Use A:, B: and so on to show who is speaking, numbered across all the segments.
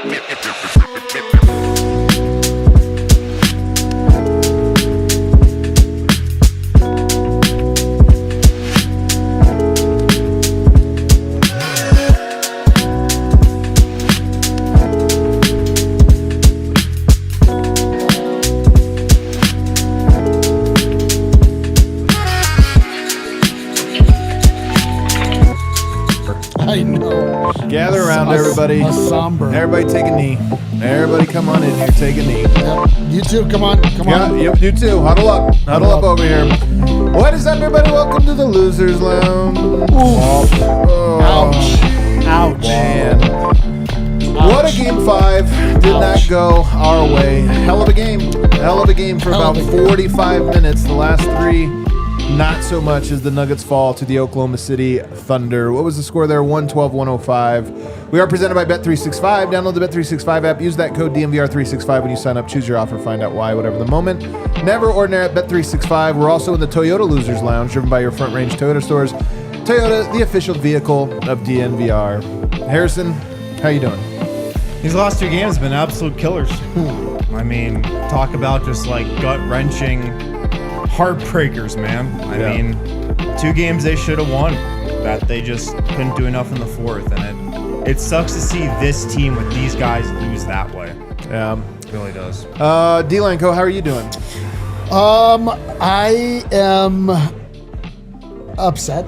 A: I know.
B: Gather around, everybody. Everybody take a knee. Everybody come on in here, take a knee.
A: Yep. You too, come on.
B: Yep, you too. Huddle up. Huddle up over here. What is up, everybody? Welcome to the Losers Lounge. Oh.
A: Ouch.
B: Man. What a game 5. Did not go our way. Hell of a game. Hell of a game for about 45 minutes. The last 3. Not so much as the Nuggets fall to the Oklahoma City Thunder. What was the score there? 112-105. We are presented by Bet365. Download the Bet365 app. Use that code DNVR365 when you sign up. Choose your offer. Find out why, whatever the moment. Never ordinary at Bet365. We're also in the Toyota Losers Lounge, driven by your Front Range Toyota stores. Toyota, the official vehicle of DNVR. Harrison, how you doing?
C: These last 2 games have been absolute killers. I mean, talk about just like gut-wrenching heartbreakers, man. I mean, 2 games they should have won that they just couldn't do enough in the 4th, and it sucks to see this team with these guys lose that way.
B: Yeah,
C: it really does.
B: D-Line Co, how are you doing?
A: I am upset.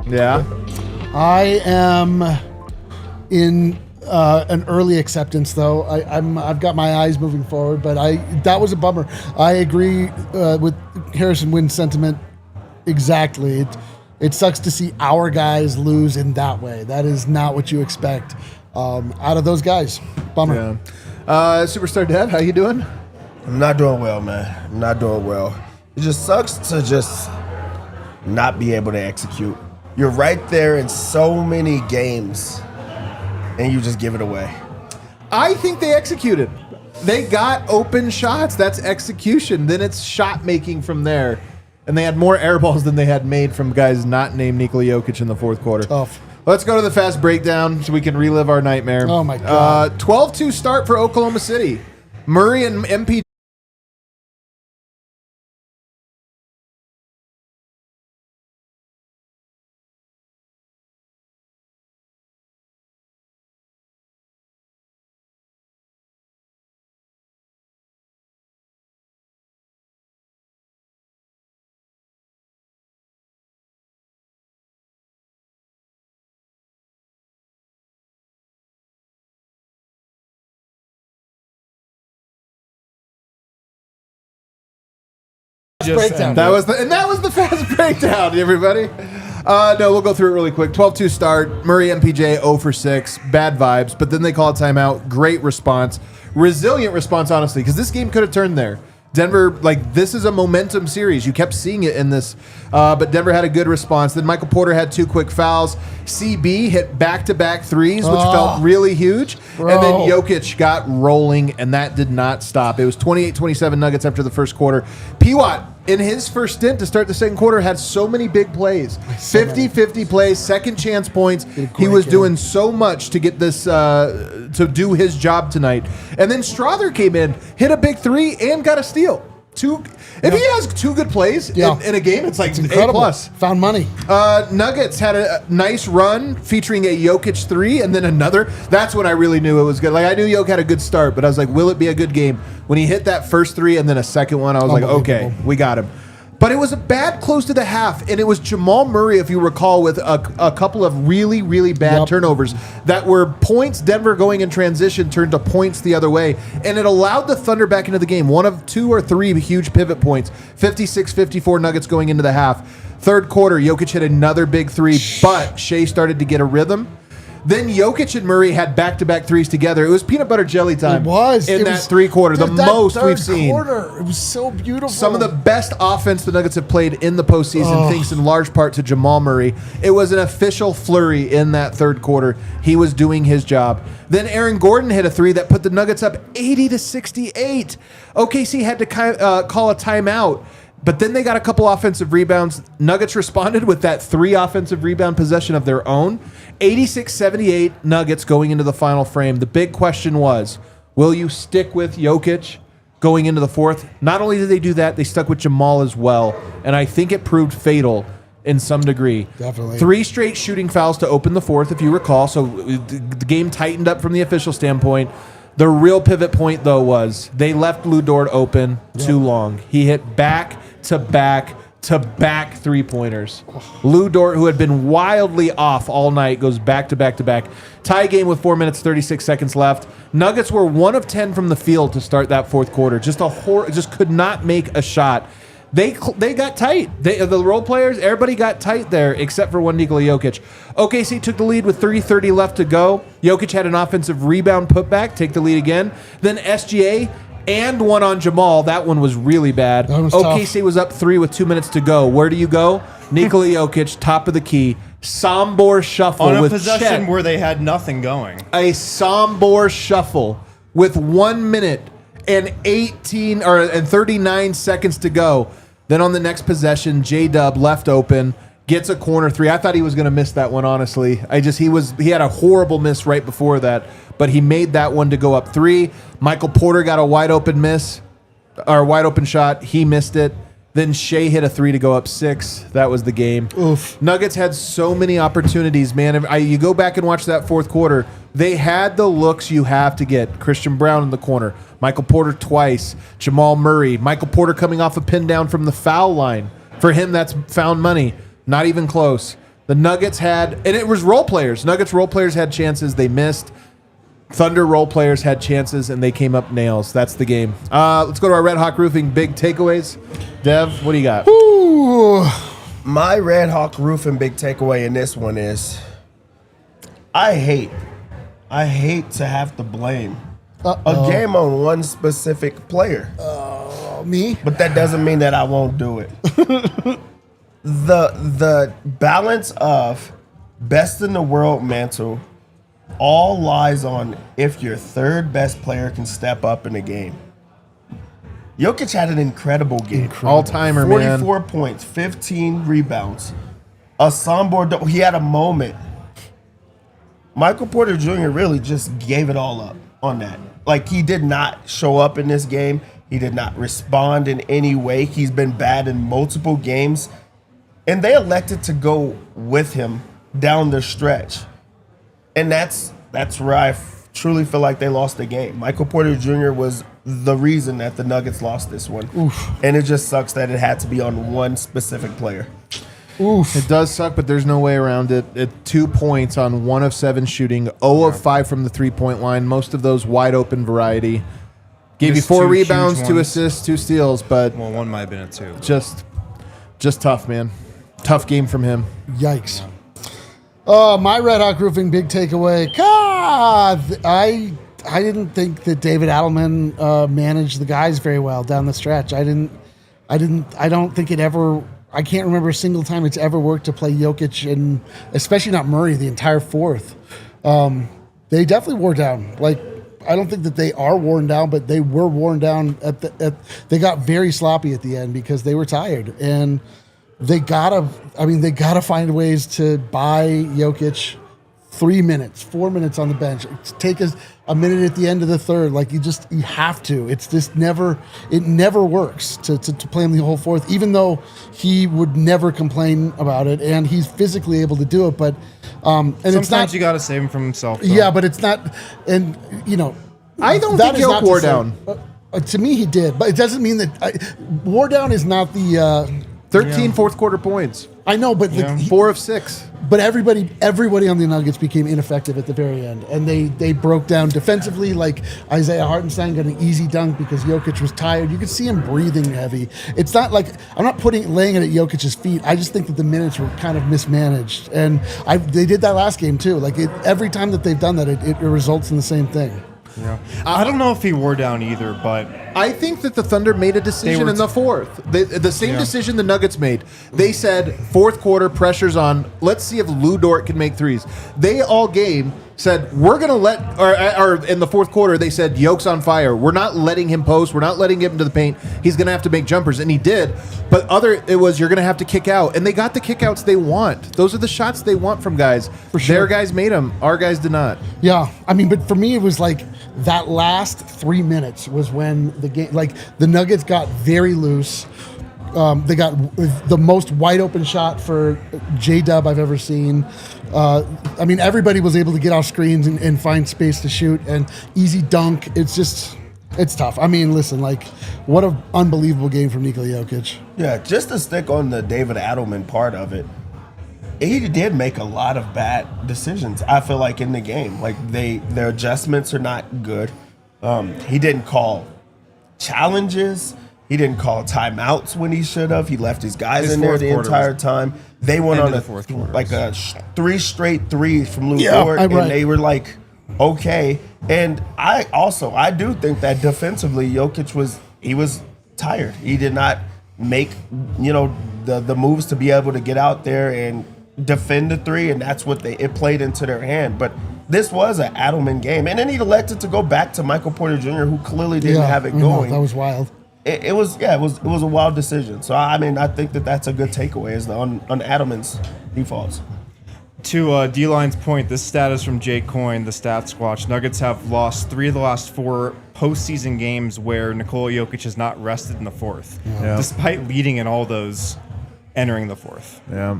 B: Yeah.
A: I am in an early acceptance, though. I've got my eyes moving forward, but that was a bummer. I agree with Harrison Wynn's sentiment exactly. It sucks to see our guys lose in that way. That is not what you expect out of those guys. Bummer.
B: Yeah. Superstar Dev, how you doing?
D: I'm not doing well, man. I'm not doing well. It just sucks to just not be able to execute. You're right there in so many games, and you just give it away.
B: I think they executed. They got open shots. That's execution. Then it's shot making from there. And they had more air balls than they had made from guys not named Nikola Jokic in the 4th quarter.
A: Tough.
B: Let's go to the fast breakdown so we can relive our nightmare.
A: Oh, my God.
B: 12-2 start for Oklahoma City. Murray and MP.
A: Breakdown.
B: That was the fast breakdown, everybody. No, we'll go through it really quick. 12-2 start. Murray MPJ 0 for 6. Bad vibes, but then they call a timeout. Great response. Resilient response, honestly, because this game could have turned there. Denver, this is a momentum series. You kept seeing it in this, but Denver had a good response. Then Michael Porter had 2 quick fouls. CB hit back-to-back threes, which felt really huge.
A: Bro.
B: And then Jokic got rolling, and that did not stop. It was 28-27 Nuggets after the first quarter. PWAT, in his first stint to start the second quarter, had so many big plays. 50-50 plays, second chance points. He was doing so much to get this, to do his job tonight. And then Strawther came in, hit a big 3, and got a steal. If he has 2 good plays in a game, it's like
A: incredible.
B: A+.
A: Found money.
B: Nuggets had a nice run featuring a Jokic 3 and then another. That's when I really knew it was good. I knew Jokic had a good start, but I was like, will it be a good game? When he hit that first 3 and then a second one, I was like, okay, we got him. But it was a bad close to the half, and it was Jamal Murray, if you recall, with a couple of really, really bad turnovers that were points Denver going in transition turned to points the other way, and it allowed the Thunder back into the game. 1 of 2 or 3 huge pivot points, 56-54 Nuggets going into the half. Third quarter, Jokic hit another big 3, but Shea started to get a rhythm. Then Jokic and Murray had back-to-back threes together. It was peanut butter jelly time.
A: It was.
B: In that 3 quarter. The most we've seen.
A: It was so beautiful.
B: Some of the best offense the Nuggets have played in the postseason, thanks in large part to Jamal Murray. It was an official flurry in that 3rd quarter. He was doing his job. Then Aaron Gordon hit a 3 that put the Nuggets up 80-68. OKC had to call a timeout. But then they got a couple offensive rebounds. Nuggets responded with that 3 offensive rebound possession of their own. 86-78 Nuggets going into the final frame. The big question was, will you stick with Jokic going into the fourth? Not only did they do that, they stuck with Jamal as well. And I think it proved fatal in some degree.
A: Definitely.
B: 3 straight shooting fouls to open the fourth, if you recall. So the game tightened up from the official standpoint. The real pivot point, though, was they left Lu Dort open too long. He hit back-to-back 3-pointers. Lu Dort, who had been wildly off all night, goes back-to-back. Tie game with 4 minutes, 36 seconds left. Nuggets were 1 of 10 from the field to start that fourth quarter. Just could not make a shot. They got tight. The role players, everybody got tight there except for one Nikola Jokic. OKC took the lead with 3:30 left to go. Jokic had an offensive rebound putback, take the lead again. Then SGA and one on Jamal. That one was really bad. OKC
A: tough.
B: was up 3 with 2 minutes to go. Where do you go? Nikola Jokic, top of the key. Sombor shuffle
C: On a
B: with
C: possession
B: Chet.
C: where they had nothing going.
B: A Sombor shuffle with 1 minute and 39 seconds to go. Then on the next possession, J-Dub left open, gets a corner 3. I thought he was going to miss that one, honestly. He had a horrible miss right before that, but he made that one to go up 3. Michael Porter got a wide open shot. He missed it. Then Shea hit a 3 to go up 6. That was the game.
A: Oof.
B: Nuggets had so many opportunities, man. You go back and watch that fourth quarter, they had the looks you have to get. Christian Brown in the corner, Michael Porter twice, Jamal Murray, Michael Porter coming off a pin down from the foul line. For him, that's found money. Not even close. The Nuggets had, and it was role players. Nuggets role players had chances, they missed. Thunder role players had chances, and they came up nails. That's the game. Let's go to our Red Hawk Roofing big takeaways. Dev, what do you got?
A: Ooh.
D: My Red Hawk Roofing big takeaway in this one is I hate to have to blame a game on one specific player.
A: Me?
D: But that doesn't mean that I won't do it. The balance of best in the world mantle all lies on if your third best player can step up in a game. Jokic had an incredible game.
B: All-timer, man.
D: 44 points, 15 rebounds. A Sombor, he had a moment. Michael Porter Jr. really just gave it all up on that. Like, he did not show up in this game. He did not respond in any way. He's been bad in multiple games. And they elected to go with him down the stretch. And that's where I truly feel like they lost the game. Michael Porter Jr. was the reason that the Nuggets lost this one. Oof. And it just sucks that it had to be on one specific player.
A: Oof.
B: It does suck, but there's no way around it. 2 points on 1 of 7 shooting, 0 of 5 from the 3-point line, most of those wide open variety. Gave
C: Just
B: you 4
C: two
B: rebounds,
C: huge
B: 2
C: ones.
B: assists, 2 steals, but
C: Well, one might have been a 2.
B: just tough, man. Tough game from him.
A: Yikes. My Red Hawk Roofing big takeaway. God, I didn't think that David Adelman managed the guys very well down the stretch. I don't think it ever. I can't remember a single time it's ever worked to play Jokic and especially not Murray the entire fourth. They definitely wore down. Like, I don't think that they are worn down, but they were worn down they got very sloppy at the end because they were tired, and they gotta find ways to buy Jokic 3 minutes, 4 minutes on the bench. Take a minute at the end of the third. Like, you have to. It's just it never works to play him the whole fourth, even though he would never complain about it and he's physically able to do it. But and
C: Sometimes
A: it's not,
C: you got to save him from himself. Though.
A: yeah, but it's not. And
B: I don't
A: that
B: think
A: is
B: Jokic
A: not to
B: wore
A: say-
B: down.
A: to me, he did, but it doesn't mean that wore down is not the.
B: 13 fourth quarter points.
A: I know, but
B: 4 of 6.
A: But everybody on the Nuggets became ineffective at the very end, and they broke down defensively. Like Isaiah Hartenstein got an easy dunk because Jokic was tired. You could see him breathing heavy. It's not like I'm not laying it at Jokic's feet. I just think that the minutes were kind of mismanaged, and they did that last game too. Like every time that they've done that, it results in the same thing.
C: Yeah. I don't know if he wore down either, but
B: I think that the Thunder made a decision in the fourth. The same decision the Nuggets made. They said, fourth quarter, pressure's on. Let's see if Lu Dort can make threes. They all game said, we're going to let, or in the fourth quarter, they said, Yoke's on fire. We're not letting him post. We're not letting him get into the paint. He's going to have to make jumpers. And he did. But it was, you're going to have to kick out. And they got the kickouts they want. Those are the shots they want from guys.
A: For sure.
B: Their guys made them. Our guys did not.
A: Yeah. I mean, but for me, it was like that last 3 minutes was when the game, like the Nuggets got very loose. They got the most wide open shot for J-Dub I've ever seen. I mean, everybody was able to get off screens and find space to shoot, and easy dunk. It's tough. I mean, listen, like, what an unbelievable game from Nikola Jokic.
D: Yeah, just to stick on the David Adelman part of it, he did make a lot of bad decisions, I feel like, in the game. Like, their adjustments are not good. He didn't call challenges. He didn't call timeouts when he should have. He left his guys in there the entire time. They went on a 3 straight threes from Lou Dort, and they were like, okay. And I do think that defensively, Jokic was tired. He did not make the moves to be able to get out there and defend the three, and that's what it played into their hand. But this was an Adelman game, and then he elected to go back to Michael Porter Jr., who clearly didn't have it going.
A: That was wild.
D: It was a wild decision. So I mean, I think that's a good takeaway is on Adelman's defaults.
C: To D-Line's point, this stat is from Jake Coyne, the Stats Watch. Nuggets have lost 3 of the last 4 postseason games where Nikola Jokic has not rested in the fourth, despite leading in all those entering the fourth.
B: Yeah.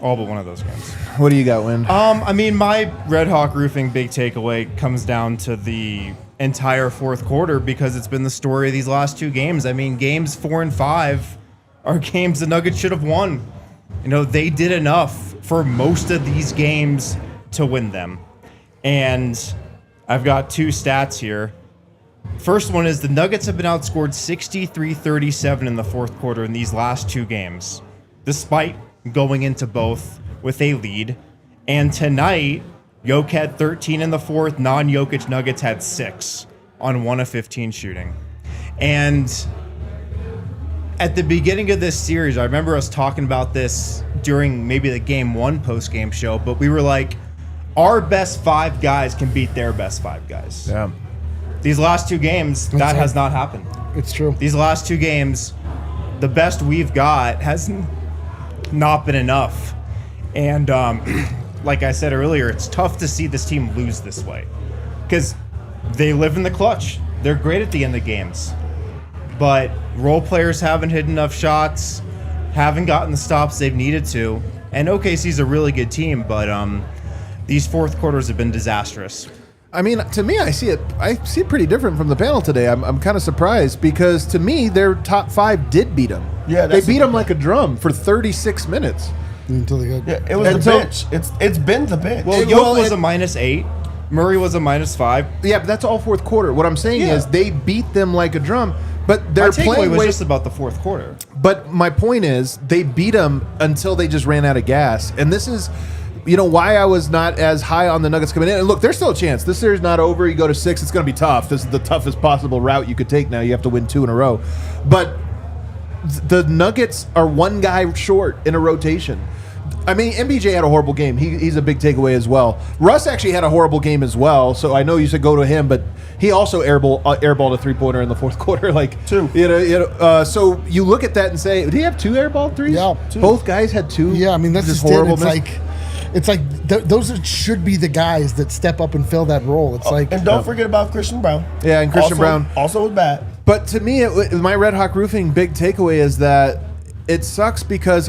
C: All but one of those games.
B: What do you got, Win?
C: I mean, my Red Hawk Roofing big takeaway comes down to the entire fourth quarter because it's been the story of these last 2 games. I mean, games 4 and 5 are games the Nuggets should have won. They did enough for most of these games to win them. And I've got 2 stats here. First one is the Nuggets have been outscored 63-37 in the fourth quarter in these last 2 games, despite going into both with a lead. And tonight, Jokic had 13 in the fourth. Non-Jokic Nuggets had 6 on 1 of 15 shooting. And at the beginning of this series, I remember us talking about this during maybe the Game 1 post-game show, but we were like, our best 5 guys can beat their best 5 guys.
B: Yeah.
C: These last 2 games, that has not happened.
A: It's true.
C: These last 2 games, the best we've got has not been enough. And like I said earlier, it's tough to see this team lose this way because they live in the clutch. They're great at the end of games. But role players haven't hit enough shots, haven't gotten the stops they've needed to. And OKC's a really good team, but these fourth quarters have been disastrous.
B: I mean, to me, I see it pretty different from the panel today. I'm kind of surprised because to me, their top 5 did beat them.
D: Yeah,
B: they beat them like a drum for 36 minutes.
A: Until they got,
D: it was the bench. It's been the bench.
C: Well, Jokic was a -8. Murray was a -5.
B: Yeah, but that's all fourth quarter. What I'm saying is they beat them like a drum. But their
C: takeaway was
B: way
C: just about the fourth quarter.
B: But my point is, they beat them until they just ran out of gas. And this is, why I was not as high on the Nuggets coming in. And look, there's still a chance. This series not over. You go to 6. It's going to be tough. This is the toughest possible route you could take now. You have to win 2 in a row. But the Nuggets are 1 guy short in a rotation. I mean, MBJ had a horrible game. He's a big takeaway as well. Russ actually had a horrible game as well. So I know you said go to him, but he also airballed a 3-pointer in the fourth quarter.
D: 2.
B: So you look at that and say, did he have 2 airballed threes?
A: Yeah,
B: 2. Both guys had 2.
A: Yeah, I mean that's just horrible. It's like those should be the guys that step up and fill that role. It's
D: and don't forget about Christian Brown.
B: Yeah, and Christian Brown
D: also was bad.
B: But to me, my Red Hawk Roofing big takeaway is that it sucks because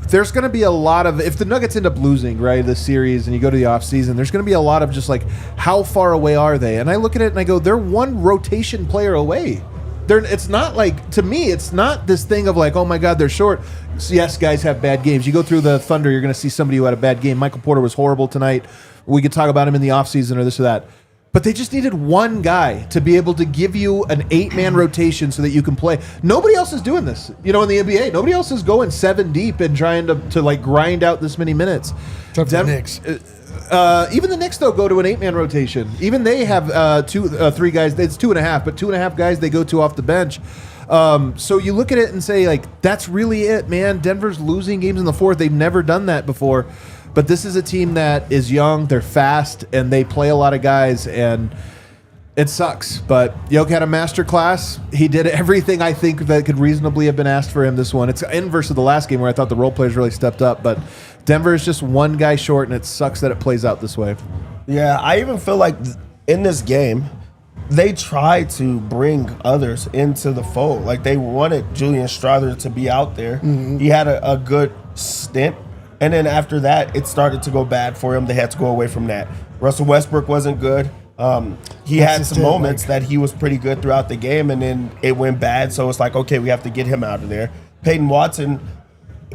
B: there's going to be a lot of, if the Nuggets end up losing, right, this series and you go to the offseason, there's going to be a lot of just like, how far away are they? And I look at it and I go, they're 1 rotation player away. It's not like, to me, it's not this thing of like, oh my God, they're short. So yes, guys have bad games. You go through the Thunder, you're going to see somebody who had a bad game. Michael Porter was horrible tonight. We could talk about him in the offseason or this or that. But they just needed 1 guy to be able to give you an 8-man rotation so that you can play. Nobody else is doing this, in the NBA. Nobody else is going 7 deep and trying to like grind out this many minutes.
A: Except for the Knicks.
B: Even the Knicks, though, go to an 8-man rotation. Even they have 3 guys. It's 2.5, but 2.5 guys they go to off the bench. So you look at it and say, like, that's really it, man. Denver's losing games in the fourth. They've never done that before. But this is a team that is young, they're fast, and they play a lot of guys, and it sucks. But Jokic had a masterclass. He did everything I think that could reasonably have been asked for him this one. It's inverse of the last game where I thought the role players really stepped up, but Denver is just one guy short, and it sucks that it plays out this way.
D: Yeah, I even feel like in this game, they tried to bring others into the fold. Like they wanted Julian Strawther to be out there. He had a good stint. And then after that, it started to go bad for him. They had to go away from that. Russell Westbrook wasn't good. He had some moments that he was pretty good throughout the game, and then it went bad. So it's like, okay, we have to get him out of there. Peyton Watson,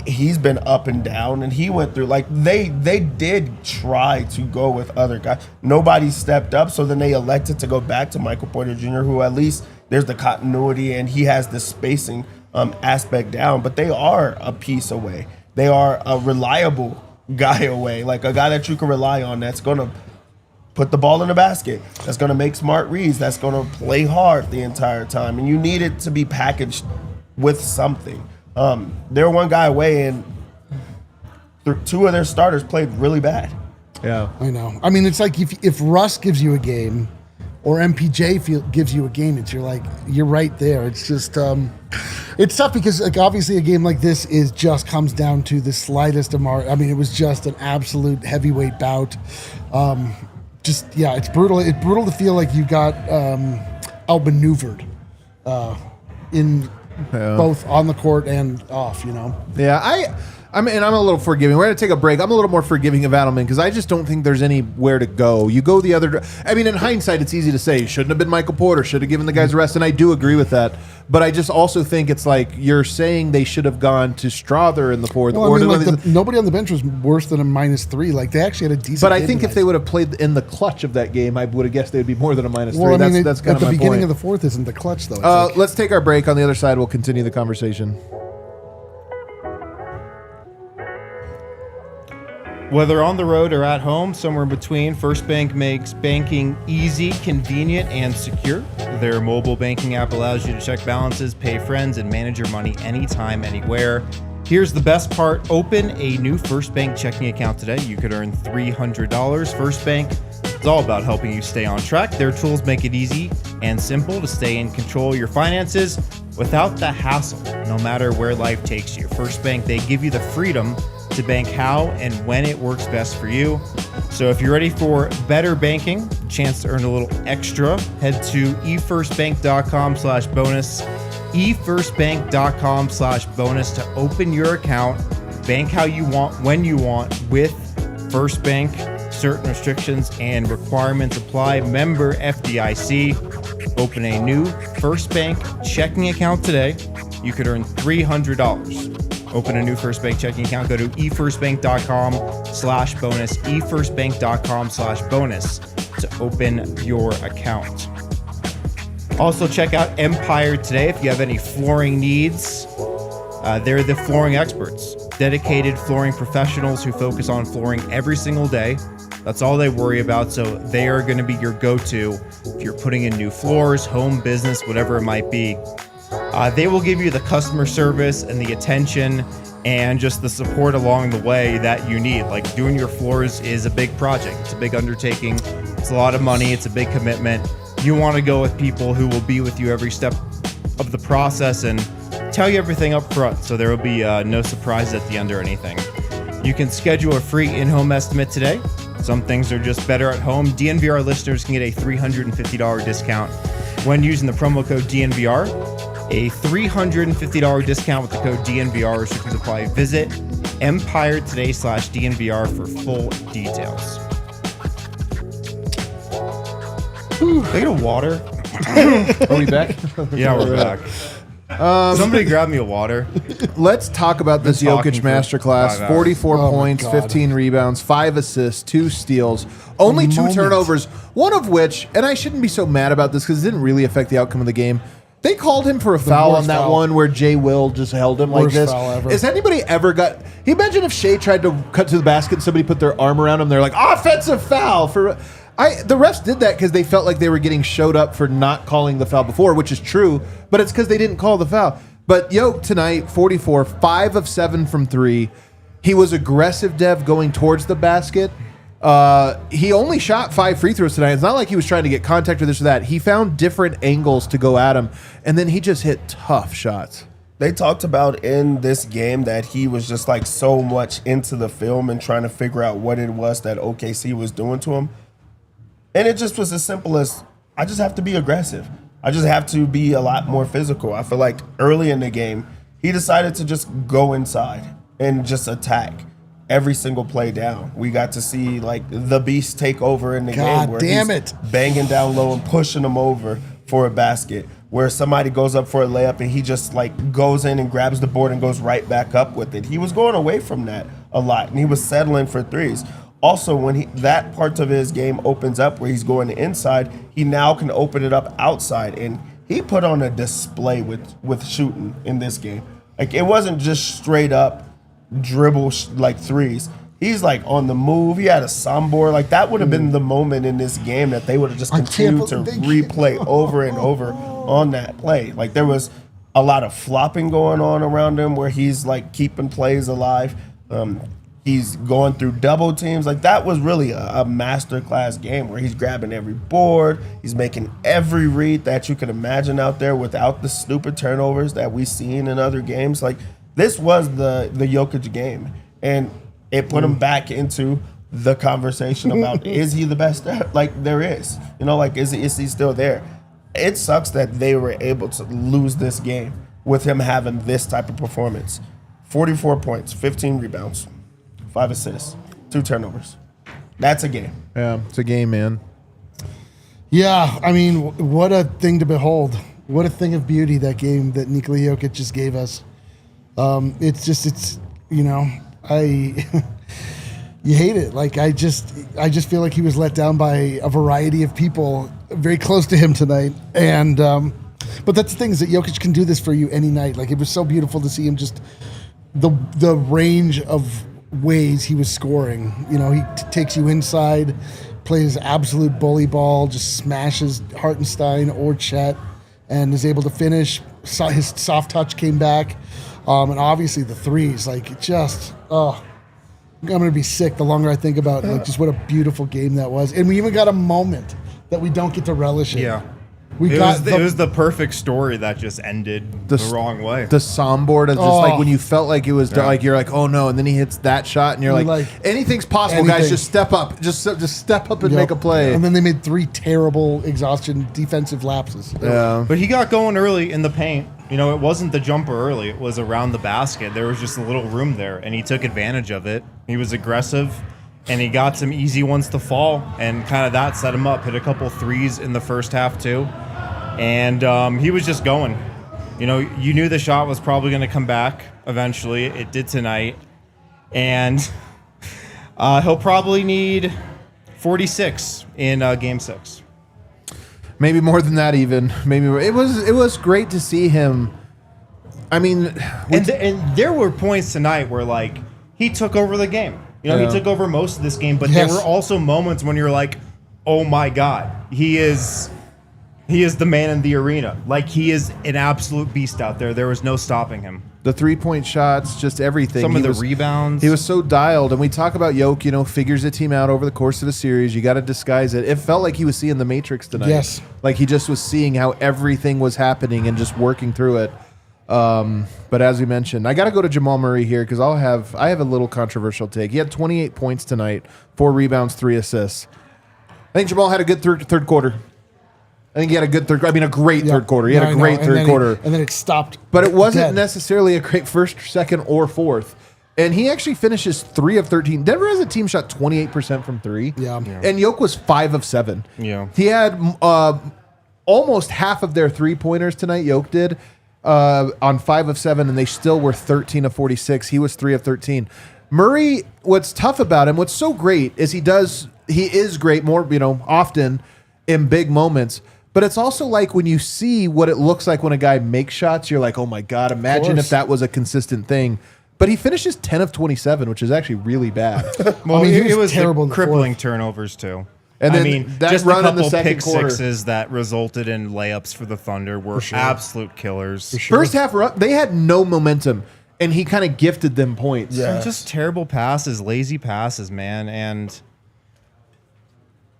D: he's been up and down, and he went through, like, they did try to go with other guys. Nobody stepped up, so then they elected to go back to Michael Porter Jr., who at least there's the continuity, and he has the spacing aspect down. But they are a piece away. They are a reliable guy away, like a guy that you can rely on that's going to put the ball in the basket, that's going to make smart reads, that's going to play hard the entire time. And you need it to be packaged with something. They're one guy away, and two of their starters played really bad.
B: Yeah,
A: I know. I mean, it's like if Russ gives you a game or MPJ gives you a game, you're like, you're right there. It's just it's tough because, like, obviously a game like this just comes down to the slightest of I mean, it was just an absolute heavyweight bout. It's brutal. It's brutal to feel like you got outmaneuvered in both on the court and off,
B: Yeah, I'm a little forgiving. We're going to take a break. I'm a little more forgiving of Adelman because I just don't think there's anywhere to go. You go the other. I mean, in hindsight, it's easy to say shouldn't have been Michael Porter, should have given the guys a rest, and I do agree with that. But I just also think it's like you're saying they should have gone to Strawther in the fourth.
A: Well, I mean, nobody on the bench was worse than a -3. Like, they actually had a decent.
B: But I think if they would have played in the clutch of that game, I would have guessed they would be more than a -3.
A: Well, I mean,
B: that's kind of my point.
A: At the beginning of the fourth isn't the clutch though.
B: Let's take our break. On the other side, we'll continue the conversation.
C: Whether on the road or at home, somewhere in between, First Bank makes banking easy, convenient, and secure. Their mobile banking app allows you to check balances, pay friends, and manage your money anytime, anywhere. Here's the best part. Open a new First Bank checking account today. You could earn $300. First Bank is all about helping you stay on track. Their tools make it easy and simple to stay in control of your finances without the hassle, no matter where life takes you. First Bank, they give you the freedom to bank how and when it works best for you. So if you're ready for better banking, a chance to earn a little extra, head to efirstbank.com/bonus, efirstbank.com/bonus to open your account, bank how you want, when you want with First Bank. Certain restrictions and requirements apply. Member FDIC. Open a new First Bank checking account today. You could earn $300. Open a new First Bank checking account. Go to efirstbank.com/bonus, efirstbank.com/bonus to open your account. Also, check out Empire today if you have any flooring needs. They're the flooring experts, dedicated flooring professionals who focus on flooring every single day. That's all they worry about. So they are going to be your go-to if you're putting in new floors, home, business, whatever it might be. They will give you the customer service and the attention and just the support along the way that you need. Like, doing your floors is a big project. It's a big undertaking. It's a lot of money. It's a big commitment. You want to go with people who will be with you every step of the process and tell you everything up front, so there will be no surprises at the end or anything. You can schedule a free in-home estimate today. Some things are just better at home. DNVR listeners can get a $350 discount when using the promo code DNVR. A $350 discount with the code DNVR. Restrictions apply. Visit EmpireToday/DNVR for full details. Can I get a water?
B: Are we back?
C: Yeah, we're back. Somebody grab me a water.
B: Let's talk about this Jokic masterclass. 44 points, 15 rebounds, 5 assists, 2 steals, only 2 turnovers, one of which, and I shouldn't be so mad about this because it didn't really affect the outcome of the game. They called him for a foul on that one where Jay Will just held him like this. Has anybody ever got... Imagine if Shea tried to cut to the basket and somebody put their arm around him. They're like, offensive foul. The refs did that because they felt like they were getting showed up for not calling the foul before, which is true, but it's because they didn't call the foul. But Jokic tonight, 44, 5 of 7 from 3. He was aggressive, Dev, going towards the basket. He only shot 5 free throws tonight. It's not like he was trying to get contact with this or that. He found different angles to go at him, and then he just hit tough shots.
D: They talked about in this game that he was just like so much into the film and trying to figure out what it was that OKC was doing to him. And it just was as simple as, I just have to be aggressive. I just have to be a lot more physical. I feel like early in the game, he decided to just go inside and just attack every single play down. We got to see like the beast take over in the game where he's banging down low and pushing him over for a basket, where somebody goes up for a layup and he just like goes in and grabs the board and goes right back up with it. He was going away from that a lot, and he was settling for threes. Also, when that part of his game opens up where he's going inside, he now can open it up outside, and he put on a display with shooting in this game. Like, it wasn't just straight up dribble like threes. He's like on the move. He had a soundboard. Like, that would have been the moment in this game that they would have just continued to replay over and over on that play. Like, there was a lot of flopping going on around him where he's like keeping plays alive. He's going through double teams. Like, that was really a masterclass game where he's grabbing every board. He's making every read that you can imagine out there without the stupid turnovers that we've seen in other games. Like, this was the Jokic game. And it put him back into the conversation about, is he the best? Like, there is. You know, like, is he still there? It sucks that they were able to lose this game with him having this type of performance. 44 points, 15 rebounds. 5 assists, 2 turnovers. That's a game.
B: Yeah, it's a game, man.
A: Yeah, I mean, what a thing to behold. What a thing of beauty, that game that Nikola Jokic just gave us. It's you know, you hate it. Like, I just feel like he was let down by a variety of people very close to him tonight. And but that's the thing, is that Jokic can do this for you any night. Like, it was so beautiful to see him just the range of ways he was scoring. You know, he takes you inside, plays absolute bully ball, just smashes Hartenstein or Chet, and is able to finish. His soft touch came back, and obviously the threes. Like, it just, I'm gonna be sick the longer I think about like just what a beautiful game that was. And we even got a moment that we don't get to relish it.
C: Yeah. It was the perfect story that just ended the wrong way.
B: The soundboard is just like when you felt like it was done, like you're like, oh no, and then he hits that shot, and you're like anything's possible, guys. Just step up, just step up and make a play.
A: And then they made 3 terrible exhaustion defensive lapses.
B: Yeah,
C: but he got going early in the paint. You know, it wasn't the jumper early; it was around the basket. There was just a little room there, and he took advantage of it. He was aggressive, and he got some easy ones to fall, and kind of that set him up. Hit a couple threes in the first half too. And he was just going. You know, you knew the shot was probably going to come back eventually. It did tonight. And he'll probably need 46 in Game 6.
B: Maybe more than that even. Maybe more. It was great to see him. I mean...
C: And there were points tonight where, like, he took over the game. You know, he took over most of this game. But there were also moments when you're like, oh, my God, he is the man in the arena. Like, he is an absolute beast out there. There was no stopping him.
B: The 3-point shots, just everything.
C: Some of the rebounds.
B: He was so dialed. And we talk about Jokic, you know, figures the team out over the course of a series. You got to disguise it. It felt like he was seeing the Matrix tonight.
A: Yes.
B: Like he just was seeing how everything was happening and just working through it. But as we mentioned, I got to go to Jamal Murray here because I have a little controversial take. He had 28 points tonight, 4 rebounds, 3 assists. I think Jamal had a good third quarter. I think he had a good great third quarter. He had a great third quarter.
A: And then it stopped.
B: But it wasn't necessarily a great first, second, or fourth. And he actually finishes 3 of 13. Denver as a team shot 28% from 3.
A: Yeah.
B: And Jokic was 5 of 7.
C: Yeah.
B: He had almost half of their 3-pointers tonight, Jokic did, on 5 of 7, and they still were 13 of 46. He was 3 of 13. Murray, what's tough about him, what's so great is he is great more, often in big moments. But it's also like when you see what it looks like when a guy makes shots, you're like, oh my God, imagine if that was a consistent thing. But he finishes 10 of 27, which is actually really bad.
C: Well, it was
A: terrible.
C: Crippling turnovers too.
B: And then that
C: just
B: run
C: a
B: in the
C: couple
B: second
C: pick
B: quarter.
C: sixes that resulted in layups for the Thunder were absolute killers.
B: First half, they had no momentum. and he kind of gifted them points.
D: Yeah.
C: They're just terrible passes, lazy passes, man. And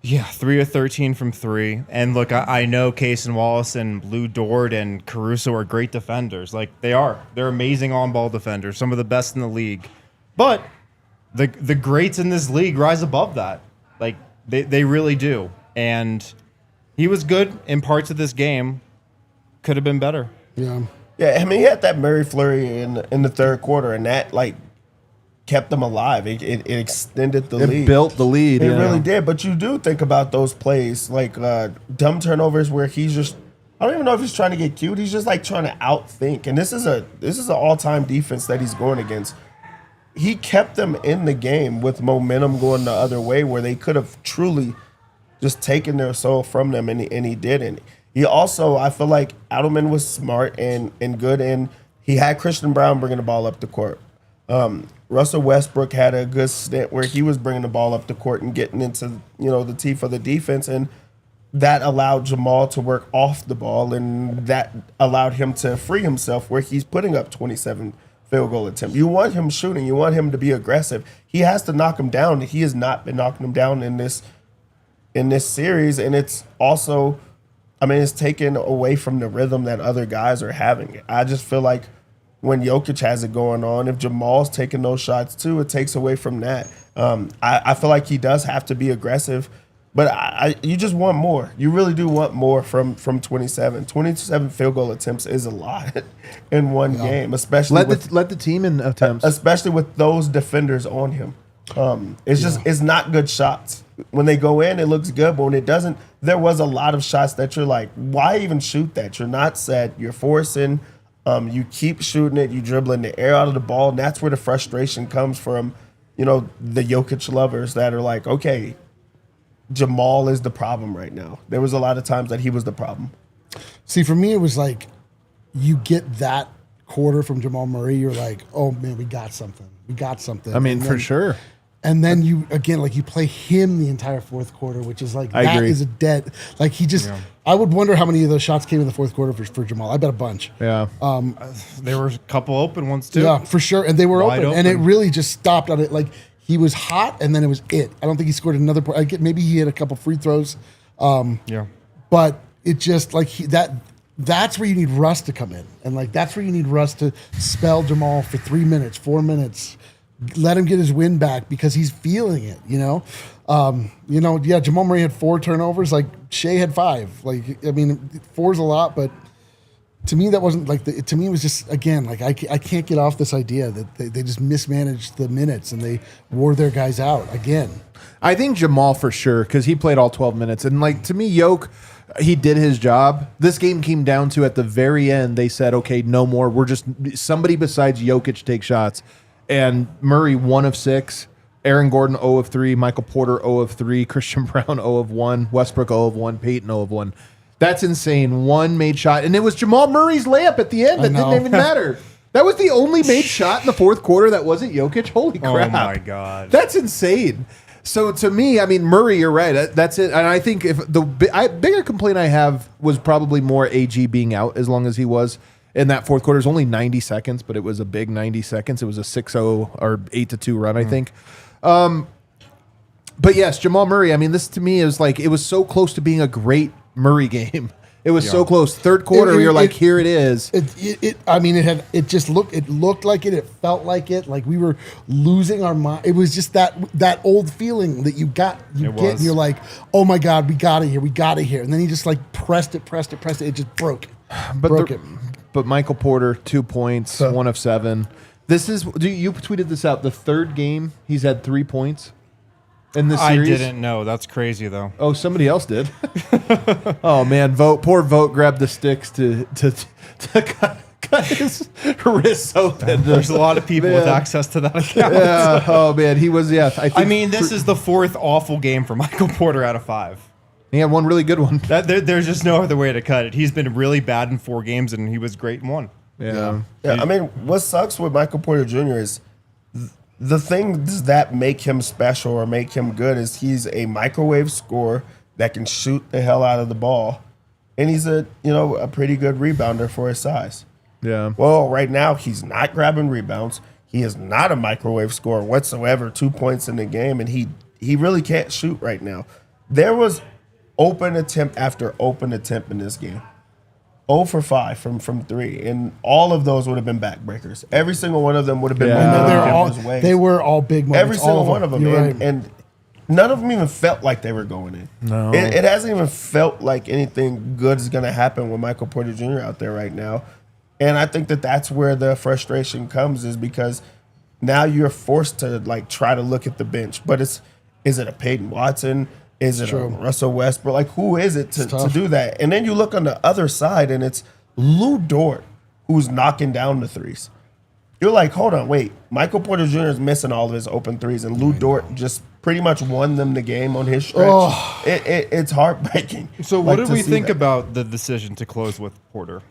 C: yeah, 3 of 13 from 3. And look, I know Case and Wallace and Lou Dort and Caruso are great defenders. Like, they are. They're amazing on-ball defenders, some of the best in the league. But the greats in this league rise above that. Like, they really do. And he was good in parts of this game. Could have been better.
A: Yeah.
D: Yeah, I mean, he had that Murray flurry in the third quarter, and that, like, kept them alive. It extended the lead.
B: It built the lead.
D: It really did. But you do think about those plays, like dumb turnovers where he's just, I don't even know if he's trying to get cute. He's just, like, trying to outthink. And this is an all-time defense that he's going against. He kept them in the game with momentum going the other way where they could have truly just taken their soul from them, and he didn't. He also, I feel like Adelman was smart and good, and he had Christian Brown bringing the ball up the court. Russell Westbrook had a good stint where he was bringing the ball up the court and getting into, the teeth of the defense, and that allowed Jamal to work off the ball, and that allowed him to free himself where he's putting up 27 field goal attempts. You want him shooting. You want him to be aggressive. He has to knock him down. He has not been knocking him down in this series, and it's also, it's taken away from the rhythm that other guys are having. I just feel like when Jokic has it going on, if Jamal's taking those shots too, it takes away from that. I feel like he does have to be aggressive, but you just want more. You really do want more from 27. 27 field goal attempts is a lot in one game, especially
B: let the team in attempts,
D: especially with those defenders on him. It's not good shots. When they go in, it looks good, but when it doesn't, there was a lot of shots that you're like, why even shoot that? You're not set. You're forcing. You keep shooting it. You dribbling the air out of the ball, and that's where the frustration comes from. The Jokic lovers that are like, okay, Jamal is the problem right now. There was a lot of times that he was the problem.
A: See, for me, it was like you get that quarter from Jamal Murray, you're like, oh man, we got something.
B: For sure.
A: And then you play him the entire fourth quarter, which is like, that is a dead, like he just, I would wonder how many of those shots came in the fourth quarter for Jamal. I bet a bunch.
B: Yeah.
C: There were a couple open ones too.
A: Yeah, for sure. And they were
C: Wide
A: open. And it really just stopped on it. Like he was hot and then it was it. I don't think he scored another point. I get, maybe he had a couple free throws. But it just like that's where you need Russ to come in. And like, that's where you need Russ to spell Jamal for 3 minutes, 4 minutes, let him get his win back because he's feeling it, Jamal Murray had 4 turnovers, like Shea had 5. Like, 4's a lot, but to me that wasn't like to me it was just, again, like I can't get off this idea that they just mismanaged the minutes and they wore their guys out again.
B: I think Jamal for sure, because he played all 12 minutes, and like to me, he did his job. This game came down to at the very end, they said, okay, no more. We're just somebody besides Jokic take shots. And Murray 1 of 6, Aaron Gordon 0 of 3, Michael Porter 0 of 3, Christian Brown 0 of 1, Westbrook 0 of 1, Peyton 0 of 1. That's insane. One made shot, and it was Jamal Murray's layup at the end that didn't even matter. That was the only made shot in the fourth quarter that wasn't Jokic. Holy crap!
C: Oh my god,
B: that's insane. So to me, Murray, you're right. That's it. And I think if the bigger complaint I have was probably more AG being out as long as he was. In that fourth quarter, it was only 90 seconds, but it was a big 90 seconds. It was a 6-0 or 8-2 run, I think. But yes, Jamal Murray. This to me is like, it was so close to being a great Murray game. It was so close. Third quarter, you're like, here it is.
A: It looked like it. It felt like it. Like we were losing our mind. It was just that old feeling that you get, and you're like, oh my God, we got it here. And then he just like pressed it. It just broke.
B: But Michael Porter, 2 points, 1 of 7. You tweeted this out. The third game, he's had 3 points in this series.
C: I didn't know. That's crazy, though.
B: Oh, somebody else did. Oh man, poor Vogt grabbed the sticks to cut his wrists open.
C: There's a lot of people with access to that account.
B: Yeah. Oh man, he was. Yeah.
C: This is the 4th awful game for Michael Porter out of 5.
B: He had one really good one.
C: There's just no other way to cut it. He's been really bad in 4 games, and he was great in 1.
B: Yeah.
D: What sucks with Michael Porter Jr. is the things that make him special or make him good is he's a microwave scorer that can shoot the hell out of the ball, and he's a pretty good rebounder for his size.
B: Yeah.
D: Well, right now he's not grabbing rebounds. He is not a microwave scorer whatsoever. 2 points in the game, and he really can't shoot right now. There was open attempt after open attempt in this game. 0 for 5 from 3, and all of those would have been backbreakers. Every single one of them would have been
A: They were all big moments.
D: Every single one of them. And none of them even felt like they were going in.
B: No.
D: It hasn't even felt like anything good is going to happen with Michael Porter Jr. out there right now. And I think that that's where the frustration comes, is because now you're forced to like try to look at the bench. But is it a Peyton Watson? Is it a Russell Westbrook? Like, who is it to do that? And then you look on the other side, and it's Lou Dort who's knocking down the threes. You're like, hold on, wait. Michael Porter Jr. is missing all of his open threes, and Lou Dort just pretty much won them the game on his stretch. Oh. It's heartbreaking.
C: So what did we think about the decision to close with Porter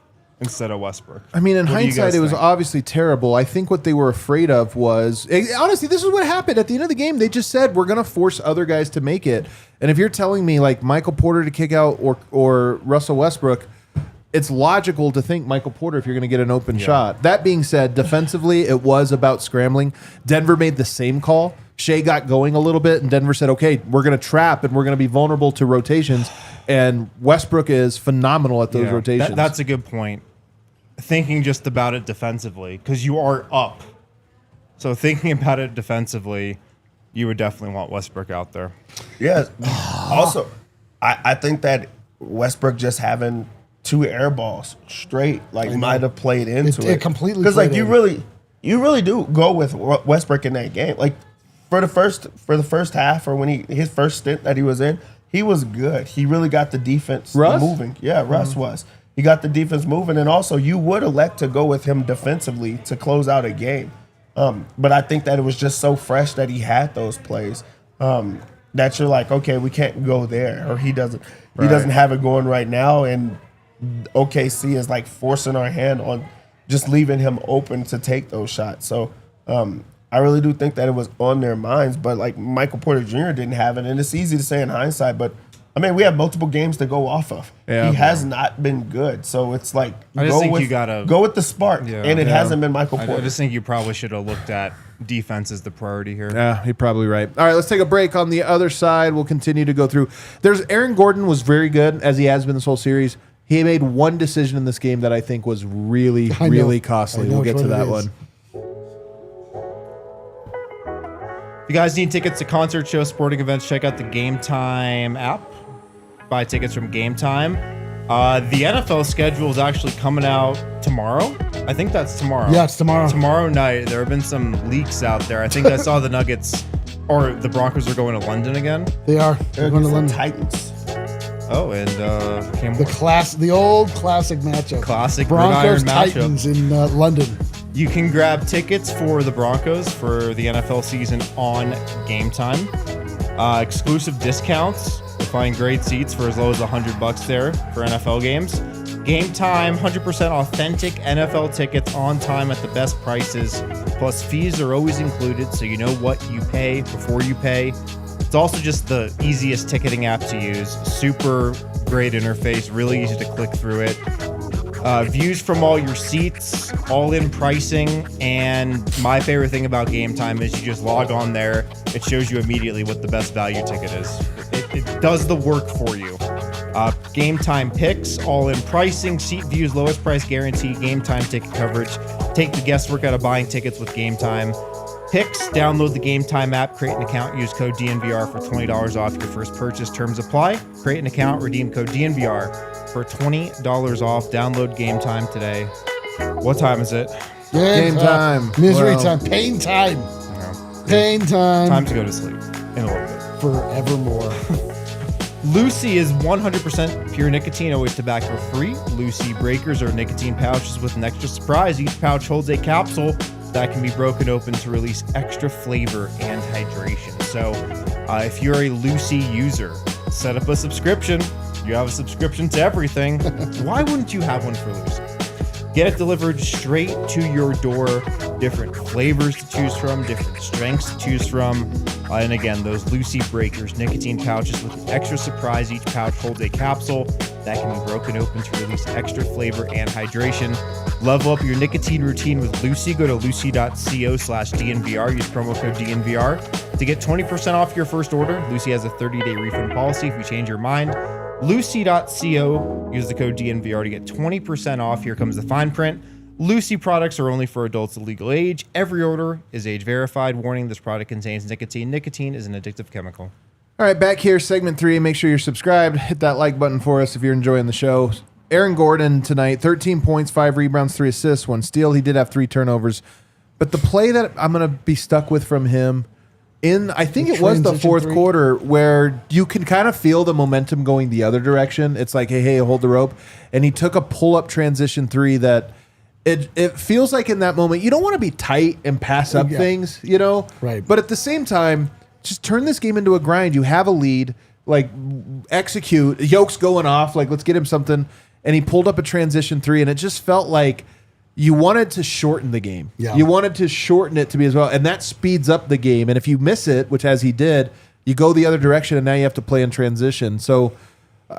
C: instead of Westbrook?
B: I mean, in hindsight, it was obviously terrible. I think what they were afraid of was, honestly, this is what happened. At the end of the game, they just said, we're going to force other guys to make it. And if you're telling me, like, Michael Porter to kick out or Russell Westbrook, it's logical to think Michael Porter if you're going to get an open shot. That being said, defensively, it was about scrambling. Denver made the same call. Shea got going a little bit, and Denver said, okay, we're going to trap, and we're going to be vulnerable to rotations. And Westbrook is phenomenal at those rotations.
C: That's a good point. Thinking just about it defensively, because you are up. So thinking about it defensively, you would definitely want Westbrook out there.
D: Yeah. Also, I think that Westbrook just having 2 air balls straight might have played into it.
A: It completely
D: because
A: played
D: you really do go with Westbrook in that game. Like for the first half, or when his first stint that he was in, he was good. He really got the defense moving. Yeah, Russ was. He got the defense moving, and also you would elect to go with him defensively to close out a game. But I think that it was just so fresh that he had those plays that you're like, okay, we can't go there, or he doesn't have it going right now, and OKC is like forcing our hand on just leaving him open to take those shots. So I really do think that it was on their minds, but like Michael Porter Jr. didn't have it, and it's easy to say in hindsight, but I mean, we have multiple games to go off of. Yeah, he has not been good, so it's like go with the spark, and it hasn't been Michael Porter.
C: I just think you probably should have looked at defense as the priority here.
B: Yeah, you're probably right. All right, let's take a break. On the other side, we'll continue to go through. Aaron Gordon was very good, as he has been this whole series. He made one decision in this game that I think was really, really costly. We'll get to that one.
C: If you guys need tickets to concert shows, sporting events, check out the Game Time app. Buy tickets from Game Time. The NFL schedule is actually coming out tomorrow. I think that's tomorrow.
A: Yeah, it's tomorrow.
C: Tomorrow night. There have been some leaks out there. I think I saw the Nuggets or the Broncos are going to London again.
A: They are. They're going to London.
D: Titans.
C: Oh, and
A: the old classic matchup.
C: Classic
A: Broncos
C: matchup.
A: Titans in London.
C: You can grab tickets for the Broncos for the NFL season on Game Time. Exclusive discounts. You'll find great seats for as low as $100 there for NFL games. Game Time, 100% authentic NFL tickets on time at the best prices. Plus fees are always included, so you know what you pay before you pay. It's also just the easiest ticketing app to use. Super great interface, really easy to click through it. Views from all your seats, all-in pricing, and my favorite thing about Game Time is you just log on there. It shows you immediately what the best value ticket is. It does the work for you. Game Time picks, all-in pricing, seat views, lowest price guarantee, Game Time ticket coverage. Take the guesswork out of buying tickets with Game Time. Picks, download the Game Time app, create an account, use code DNVR for $20 off your first purchase. Terms apply. Create an account, redeem code DNVR for $20 off. Download Game Time today. What time is it?
B: Game time.
A: Misery time. Pain time. Pain time.
C: Time to go to sleep in a little bit.
A: Forevermore.
C: Lucy is 100% pure nicotine, always tobacco free. Lucy breakers are nicotine pouches with an extra surprise. Each pouch holds a capsule that can be broken open to release extra flavor and hydration. So if you're a Lucy user, set up a subscription. You have a subscription to everything. Why wouldn't you have one for Lucy? Get it delivered straight to your door. Different flavors to choose from, different strengths to choose from. And again, those Lucy breakers, nicotine pouches with an extra surprise. Each pouch holds a capsule that can be broken open to release extra flavor and hydration. Level up your nicotine routine with Lucy. Go to lucy.co/DNVR. Use promo code DNVR to get 20% off your first order. Lucy has a 30-day refund policy if you change your mind. Lucy.co. Use the code DNVR to get 20% off. Here comes the fine print. Lucy products are only for adults of legal age. Every order is age verified. Warning, this product contains nicotine. Nicotine is an addictive chemical.
B: All right, back here, segment 3. Make sure you're subscribed. Hit that like button for us if you're enjoying the show. Aaron Gordon tonight, 13 points, 5 rebounds, 3 assists, 1 steal. He did have 3 turnovers. But the play that I'm going to be stuck with from him, I think it was the fourth quarter, where you can kind of feel the momentum going the other direction. It's like, hey, hold the rope. And he took a pull-up transition 3 that it feels like in that moment, you don't want to be tight and pass up things, you know?
A: Right.
B: But at the same time, just turn this game into a grind. You have a lead, like execute. Yoke's going off, like let's get him something. And he pulled up a transition 3, and it just felt like you wanted to shorten the game.
A: Yeah.
B: You wanted to shorten it to be as well. And that speeds up the game. And if you miss it, which as he did, you go the other direction, and now you have to play in transition. So,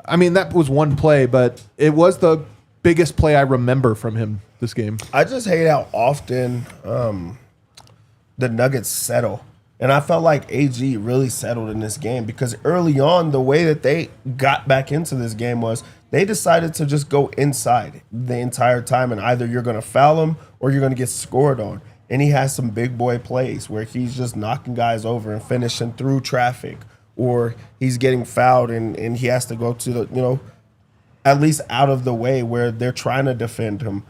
B: I mean, that was one play, but it was the biggest play I remember from him this game.
D: I just hate how often the Nuggets settle. And I felt like AG really settled in this game because early on, the way that they got back into this game was they decided to just go inside the entire time, and either you're going to foul him or you're going to get scored on. And he has some big boy plays where he's just knocking guys over and finishing through traffic, or he's getting fouled and he has to go to the, at least out of the way where they're trying to defend him,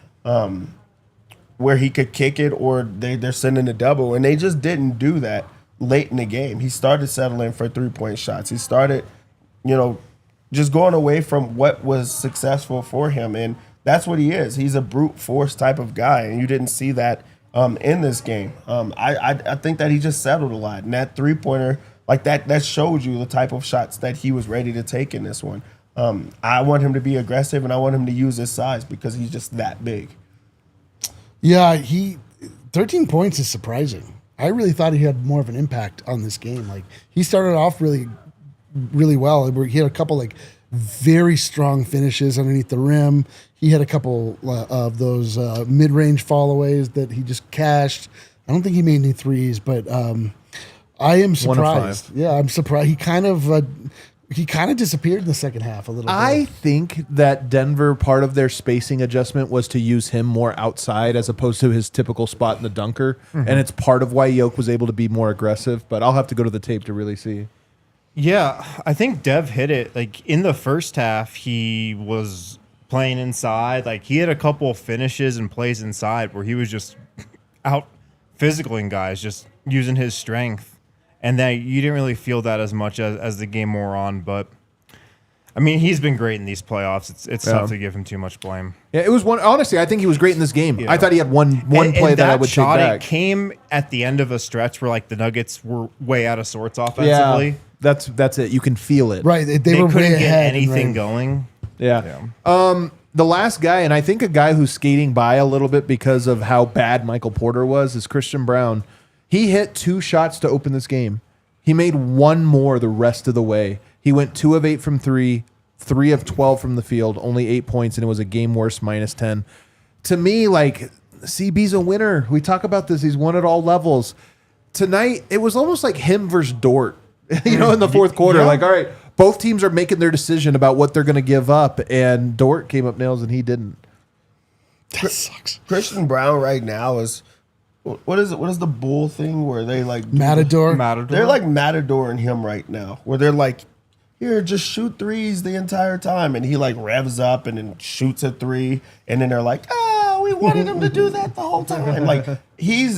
D: where he could kick it or they're sending a double. And they just didn't do that late in the game. He started settling for 3-point shots. He started, just going away from what was successful for him. And that's what he is. He's a brute force type of guy. And you didn't see that in this game. I think that he just settled a lot. And that 3-pointer, like that showed you the type of shots that he was ready to take in this one. I want him to be aggressive, and I want him to use his size because he's just that big. Yeah,
A: 13 points is surprising. I really thought he had more of an impact on this game. Like, he started off really, really well. He had a couple very strong finishes underneath the rim. He had a couple of those mid-range fall-aways that he just cashed. I don't think he made any threes, but I am surprised. Yeah, I'm surprised. He kind of disappeared in the second half a little bit.
B: I think that Denver, part of their spacing adjustment was to use him more outside as opposed to his typical spot in the dunker. Mm-hmm. And it's part of why Yoke was able to be more aggressive. But I'll have to go to the tape to really see.
C: Yeah, I think Dev hit it. Like, in the first half, he was playing inside. Like, he had a couple of finishes and plays inside where he was just out physicaling guys, just using his strength. And then you didn't really feel that as much as the game wore on. But, I mean, he's been great in these playoffs. It's tough to give him too much blame.
B: Yeah, it was one. Honestly, I think he was great in this game. Yeah. I thought he had one play that I would take back.
C: It came at the end of a stretch where, like, the Nuggets were way out of sorts offensively.
B: Yeah, that's it. You can feel it.
A: Right. They were
C: couldn't
A: way
C: get
A: ahead
C: anything going.
B: Yeah. The last guy, and I think a guy who's skating by a little bit because of how bad Michael Porter was, is Christian Brown. He hit 2 shots to open this game. He made 1 more the rest of the way. He went 2 of 8 from 3, 3 of 12 from the field, only 8 points, and it was a game worst -10. To me, like, CB's a winner. We talk about this. He's won at all levels. Tonight, it was almost like him versus Dort, in the fourth quarter. Yeah. Like, all right, both teams are making their decision about what they're going to give up, and Dort came up nails and he didn't.
A: That sucks.
D: Christian Brown right now is... What is it? What is the bull thing where they like
A: Matador?
D: They're like Matador in him right now, where they're like, here, just shoot threes the entire time, and he like revs up and then shoots a 3, and then they're like, we wanted him to do that the whole time. Like he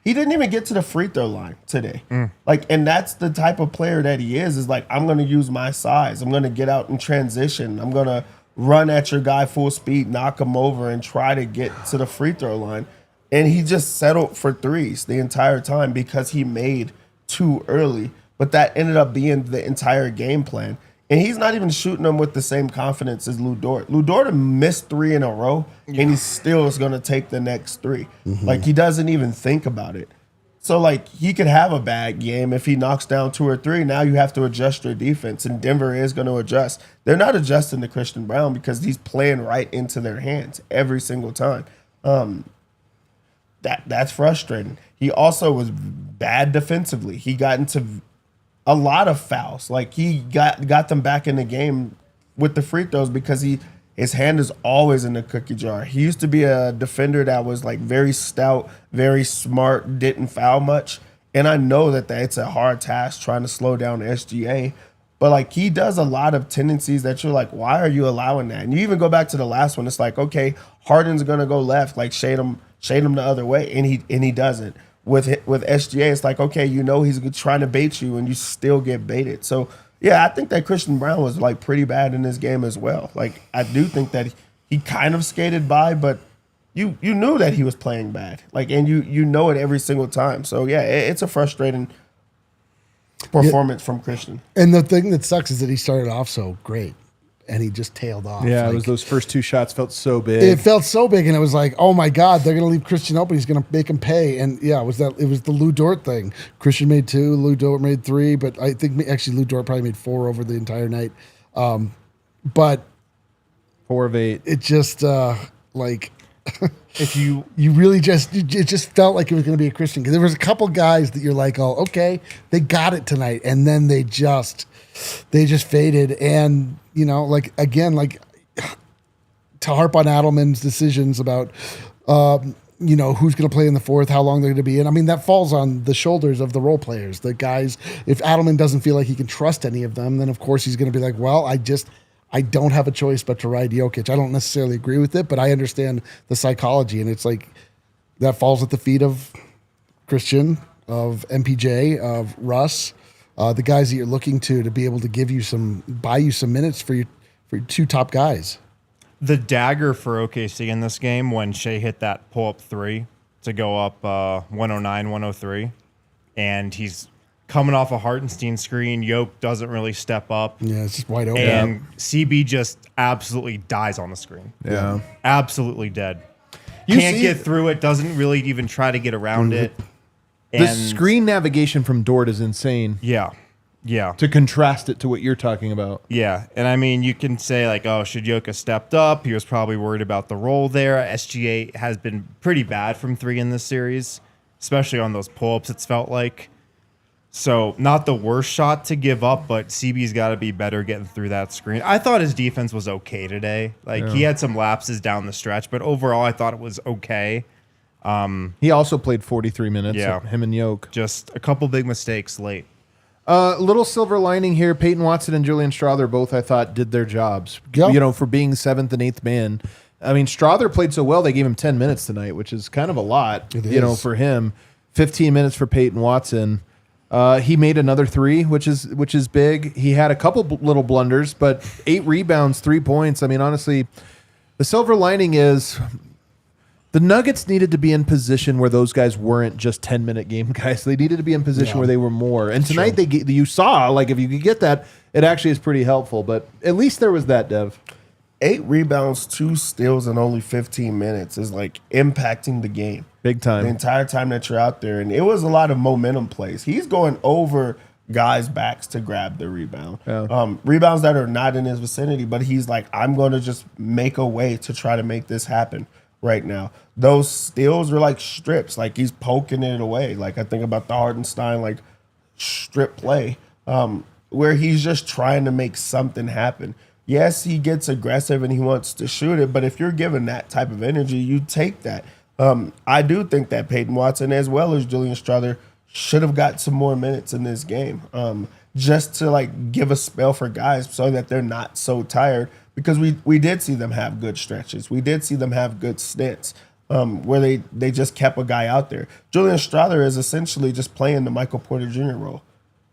D: didn't even get to the free throw line today. Like, and that's the type of player that he is like, I'm gonna use my size. I'm gonna get out and transition. I'm gonna run at your guy full speed, knock him over, and try to get to the free throw line. And he just settled for threes the entire time because he made 2 early. But that ended up being the entire game plan. And he's not even shooting them with the same confidence as Lou Dort. Lou Dort missed 3 in a row, and he still is going to take the next 3. Mm-hmm. Like, he doesn't even think about it. So, like, he could have a bad game if he knocks down 2 or 3. Now you have to adjust your defense, and Denver is going to adjust. They're not adjusting to Christian Brown because he's playing right into their hands every single time. That's frustrating. He also was bad defensively. He got into a lot of fouls. Like, he got them back in the game with the free throws because his hand is always in the cookie jar. He used to be a defender that was like very stout, very smart, didn't foul much. And I know that it's a hard task trying to slow down SGA. But like, he does a lot of tendencies that you're like, why are you allowing that? And you even go back to the last one. It's like, okay, Harden's gonna go left, like shade him the other way, and he doesn't. With SGA, it's like, okay, you know he's trying to bait you, and you still get baited. So yeah, I think that Christian Brown was like pretty bad in this game as well. Like, I do think that he kind of skated by, but you knew that he was playing bad. Like, and you know it every single time. So yeah, it's a frustrating performance from Christian.
A: And the thing that sucks is that he started off so great, and he just tailed off.
B: Yeah,
A: like,
B: it was those first 2 shots felt so big.
A: It felt so big, and it was like, oh my God, they're gonna leave Christian open. He's gonna make him pay. And yeah, it was the Lou Dort thing. Christian made 2, Lou Dort made 3, but I think actually Lou Dort probably made 4 over the entire night. But
B: 4 of 8.
A: it just like
C: If you
A: really it just felt like it was going to be a Christian, because there was a couple guys that you're like, oh, okay, they got it tonight, and then they just faded. And you know, like, again, like, to harp on Adelman's decisions about you know, who's going to play in the fourth, how long they're going to be in. I mean, that falls on the shoulders of the role players, the guys. If Adelman doesn't feel like he can trust any of them, then of course he's going to be like, well, I don't have a choice but to ride Jokic. I don't necessarily agree with it, but I understand the psychology. And it's like, that falls at the feet of Christian, of MPJ, of Russ, the guys that you're looking to be able to buy you some minutes for your 2 top guys.
C: The dagger for OKC in this game, when Shea hit that pull-up 3 to go up 109-103, and he's coming off a Hartenstein screen. Yoke doesn't really step up.
A: Yeah, it's just wide open.
C: And CB just absolutely dies on the screen.
B: Yeah.
C: Absolutely dead.
B: You
C: Can't
B: see-
C: get through it, doesn't really even try to get around it.
B: The
C: And
B: screen navigation from Dort is insane.
C: Yeah. Yeah.
B: To contrast it to what you're talking about.
C: Yeah. And I mean, you can say like, oh, should Jokic stepped up? He was probably worried about the role there. SGA has been pretty bad from 3 in this series, especially on those pull-ups, it's felt like. So not the worst shot to give up, but CB's got to be better getting through that screen. I thought his defense was okay today. Like, he had some lapses down the stretch, but overall I thought it was okay.
B: He also played 43 minutes.
C: Yeah.
B: Him and Yoke.
C: Just a couple big mistakes late.
B: Little silver lining here. Peyton Watson and Julian Strawther both, I thought, did their jobs.
A: Yep.
B: You know, for being 7th and 8th man. I mean, Strawther played so well, they gave him 10 minutes tonight, which is kind of a lot, you know, for him. 15 minutes for Peyton Watson. He made another 3, which is big. He had a couple little blunders, but 8 rebounds, 3 points. I mean, honestly, the silver lining is the Nuggets needed to be in position where those guys weren't just 10-minute game guys. They needed to be in position where they were more. And tonight you saw, like, if you could get that, it actually is pretty helpful. But at least there was that, Dev.
D: 8 rebounds, 2 steals in only 15 minutes is like impacting the game.
B: Big time.
D: The entire time that you're out there. And it was a lot of momentum plays. He's going over guys' backs to grab the rebound.
B: Yeah.
D: Rebounds that are not in his vicinity, but he's like, I'm going to just make a way to try to make this happen right now. Those steals are like strips. Like, he's poking it away. Like, I think about the Hartenstein, like, strip play, where he's just trying to make something happen. Yes, he gets aggressive and he wants to shoot it, but if you're given that type of energy, you take that. I do think that Peyton Watson, as well as Julian Strawther, should have got some more minutes in this game, just to like give a spell for guys so that they're not so tired, because we did see them have good stretches. We did see them have good stints where they just kept a guy out there. Julian Strawther is essentially just playing the Michael Porter Jr. role.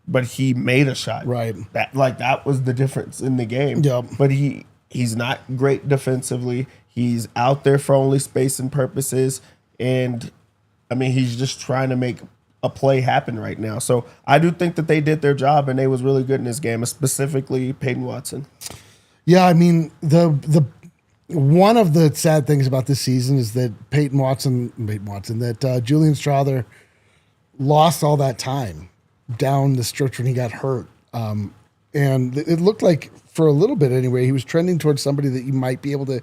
D: But he made a shot.
A: Right.
D: That was the difference in the game.
A: Yep.
D: But he's not great defensively. He's out there for only spacing purposes. And, I mean, he's just trying to make a play happen right now. So I do think that they did their job, and they was really good in this game, specifically Peyton Watson.
A: Yeah, I mean, the one of the sad things about this season is that Julian Strawther lost all that time down the stretch when he got hurt. And it looked like for a little bit anyway, he was trending towards somebody that you might be able to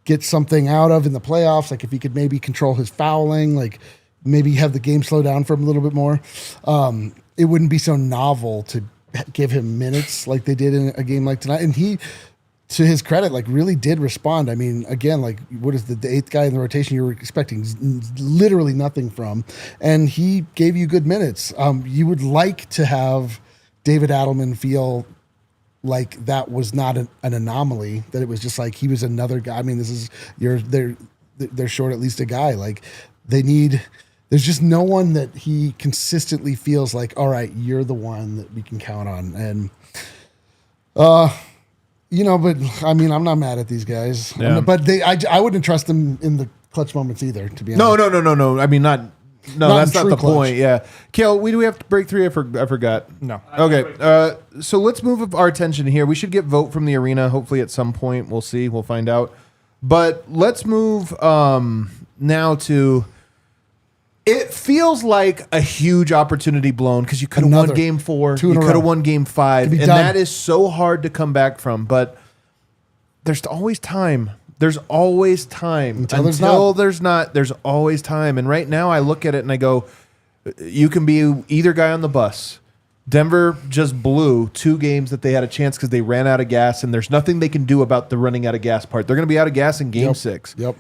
A: get something out of in the playoffs. Like if he could maybe control his fouling, like maybe have the game slow down for him a little bit more. It wouldn't be so novel to give him minutes like they did in a game like tonight. And he, to his credit, like really did respond. I mean, again, like what is the eighth guy in the rotation you were expecting literally nothing from, and he gave you good minutes. You would like to have David Adelman feel like that was not an anomaly, that it was just like he was another guy. I mean, they're short at least a guy. Like there's just no one that he consistently feels like, all right, you're the one that we can count on. And, but I mean, I'm not mad at these guys, but I wouldn't trust them in the clutch moments either, to be honest.
B: No. I mean, that's not the point. Yeah. Kale, do we have to break three? I forgot.
C: No.
B: Okay. So let's move our attention here. We should get Vogt from the arena. Hopefully at some point. We'll see. We'll find out. But let's move now to, it feels like a huge opportunity blown because you could have won game 4. You could have won game 5. And that is so hard to come back from. But there's always time. There's always time. Until there's not, there's always time. And right now I look at it and I go, you can be either guy on the bus. Denver just blew 2 games that they had a chance because they ran out of gas, and there's nothing they can do about the running out of gas part. They're going to be out of gas in game 6.
A: Yep.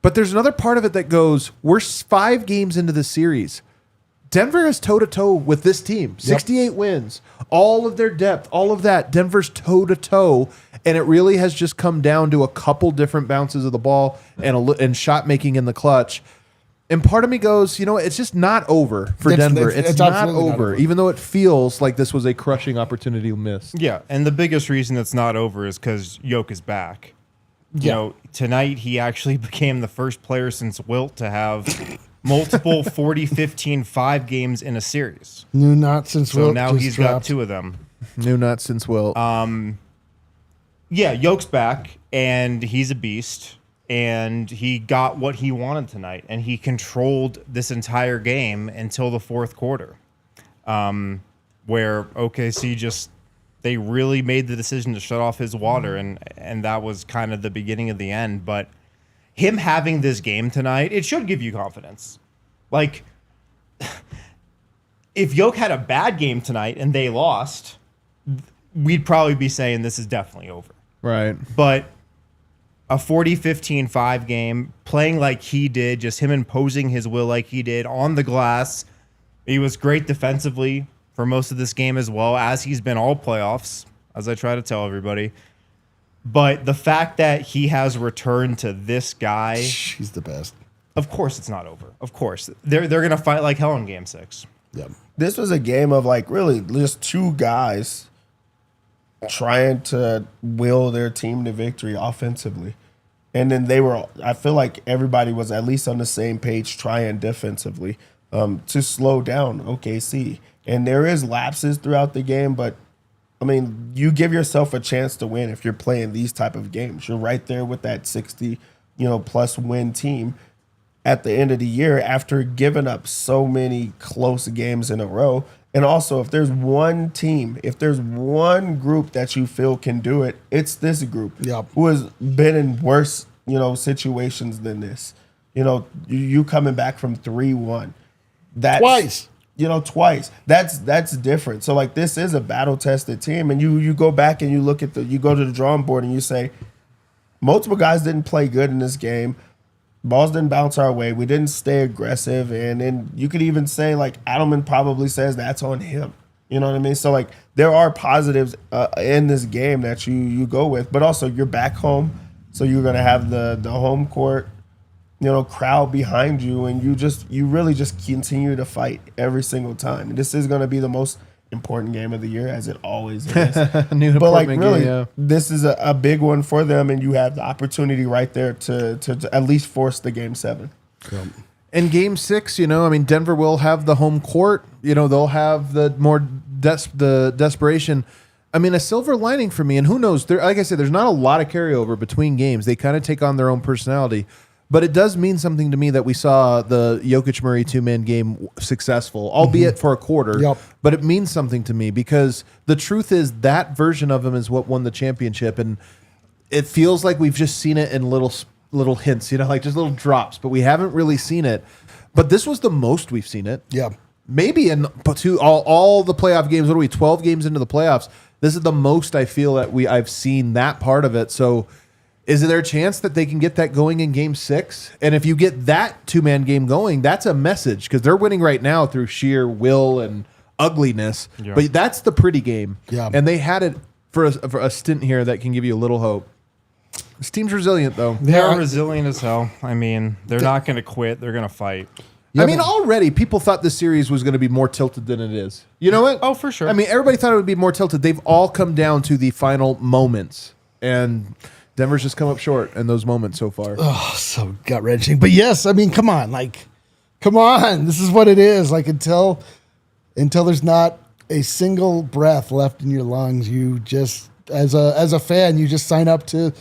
B: But there's another part of it that goes, we're 5 games into the series. Denver is toe-to-toe with this team. 68 wins. All of their depth, all of that. Denver's toe-to-toe. And it really has just come down to a couple different bounces of the ball and shot making in the clutch. And part of me goes, it's just not over for Denver. It's not over, even though it feels like this was a crushing opportunity missed.
C: Yeah, and the biggest reason it's not over is because Jokic is back. Tonight he actually became the first player since Wilt to have multiple 40, 15, 5 games in a series.
A: New not since Wilt.
C: So now he's got 2 of them.
B: New not since Wilt.
C: Yeah, Jokic's back, and he's a beast, and he got what he wanted tonight, and he controlled this entire game until the 4th quarter, where OKC they really made the decision to shut off his water, and that was kind of the beginning of the end. But him having this game tonight, it should give you confidence. Like, if Jokic had a bad game tonight and they lost, we'd probably be saying this is definitely over.
B: Right.
C: But a 40-15-5 game, playing like he did, just him imposing his will like he did on the glass. He was great defensively for most of this game as well, as he's been all playoffs, as I try to tell everybody. But the fact that he has returned to this guy...
A: He's the best.
C: Of course it's not over. Of course. They're going to fight like hell in game 6.
A: Yep.
D: This was a game of really just 2 guys trying to will their team to victory offensively. And then I feel like everybody was at least on the same page trying defensively to slow down OKC. And there is lapses throughout the game, but I mean, you give yourself a chance to win if you're playing these type of games. You're right there with that 60, plus win team at the end of the year after giving up so many close games in a row. And also, if there's one team, if there's one group that you feel can do it, it's this group who has been in worse, situations than this. You coming back from 3-1.
A: Twice.
D: Twice. That's different. So this is a battle-tested team, and you go back and you go to the drawing board and you say, multiple guys didn't play good in this game. Balls didn't bounce our way. We didn't stay aggressive. And then you could even say, Adelman probably says that's on him. You know what I mean? So, there are positives in this game that you go with. But also, you're back home. So, you're going to have the home court, crowd behind you. And you really just continue to fight every single time. And this is going to be the most important game of the year, as it always is. But really, this is a big one for them, and you have the opportunity right there to at least force the game 7.
B: In game 6, Denver will have the home court. They'll have the more the desperation. A silver lining for me, and who knows? Like I said, there's not a lot of carryover between games. They kind of take on their own personality. But it does mean something to me that we saw the Jokic-Murray two-man game successful, albeit for a quarter.
A: Yep.
B: But it means something to me because the truth is that version of him is what won the championship. And it feels like we've just seen it in little hints, like just little drops, but we haven't really seen it. But this was the most we've seen it.
A: Yeah.
B: Maybe in all the playoff games. What are we, 12 games into the playoffs? This is the most I feel that I've seen that part of it. So is there a chance that they can get that going in game 6? And if you get that two-man game going, that's a message because they're winning right now through sheer will and ugliness. Yeah. But that's the pretty game.
A: Yeah.
B: And they had it for a stint here that can give you a little hope. This team's resilient, though.
C: They're resilient as hell. I mean, they're not going to quit. They're going to fight.
B: Yeah, I mean, already people thought this series was going to be more tilted than it is. You know what?
C: Oh, for sure.
B: I mean, everybody thought it would be more tilted. They've all come down to the final moments. And Denver's just come up short in those moments so far.
A: Oh, so gut-wrenching. But yes, I mean, come on. Come on. This is what it is. Until there's not a single breath left in your lungs, you just, as a fan, you just sign up to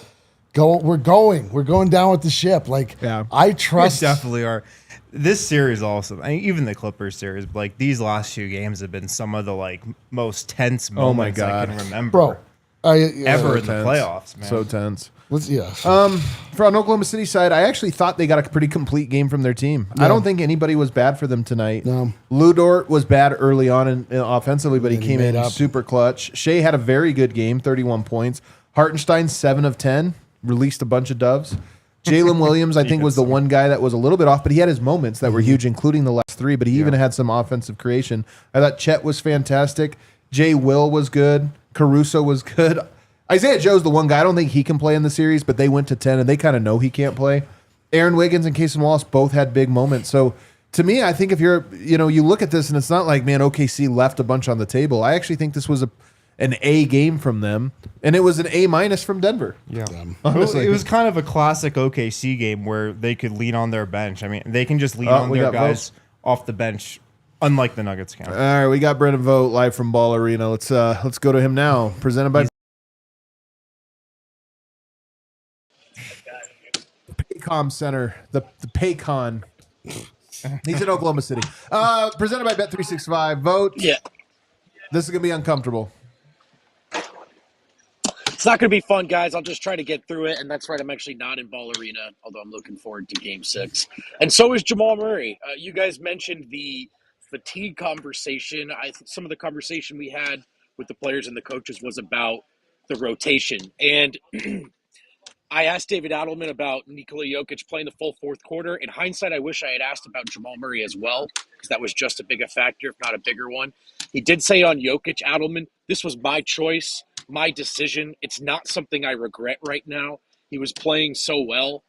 A: go. We're going down with the ship. I trust.
C: We definitely are. This series also, even the Clippers series, these last few games have been some of the most tense moments I can remember.
A: Bro.
C: Ever in the playoffs, man.
B: So tense.
A: From
B: Oklahoma City side, I actually thought they got a pretty complete game from their team. Yeah. I don't think anybody was bad for them tonight.
A: No.
B: Lou Dort was bad early on in offensively, but he came in super clutch. Shea had a very good game, 31 points. Hartenstein, 7 of 10, released a bunch of doves. Jalen Williams, I think, was the one guy that was a little bit off, but he had his moments that were huge, including the last 3, but he even had some offensive creation. I thought Chet was fantastic. Jay Will was good. Caruso was good. Isaiah Joe's the one guy. I don't think he can play in the series, but they went to 10, and they kind of know he can't play. Aaron Wiggins and Casey Wallace both had big moments. So to me, I think if you're, you look at this, and it's not like, man, OKC left a bunch on the table. I actually think this was an A game from them, and it was an A- from Denver.
C: Yeah. It was kind of a classic OKC game where they could lean on their bench. I mean, they can just lean on their guys off the bench, unlike the Nuggets can.
B: All right, we got Brendan Vogt live from Ball Arena. Let's go to him now. Presented by Paycom Center, the Paycon. He's in Oklahoma City. Presented by Bet365. Vogt.
E: Yeah.
B: This is going to be uncomfortable.
E: It's not going to be fun, guys. I'll just try to get through it. And that's right, I'm actually not in Ball Arena, although I'm looking forward to Game 6. And so is Jamal Murray. You guys mentioned the fatigue conversation. Some of the conversation we had with the players and the coaches was about the rotation. And I asked David Adelman about Nikola Jokic playing the full fourth quarter. In hindsight, I wish I had asked about Jamal Murray as well, because that was just a bigger factor, if not a bigger one. He did say on Jokic, Adelman, this was my choice, my decision. It's not something I regret right now. He was playing so well.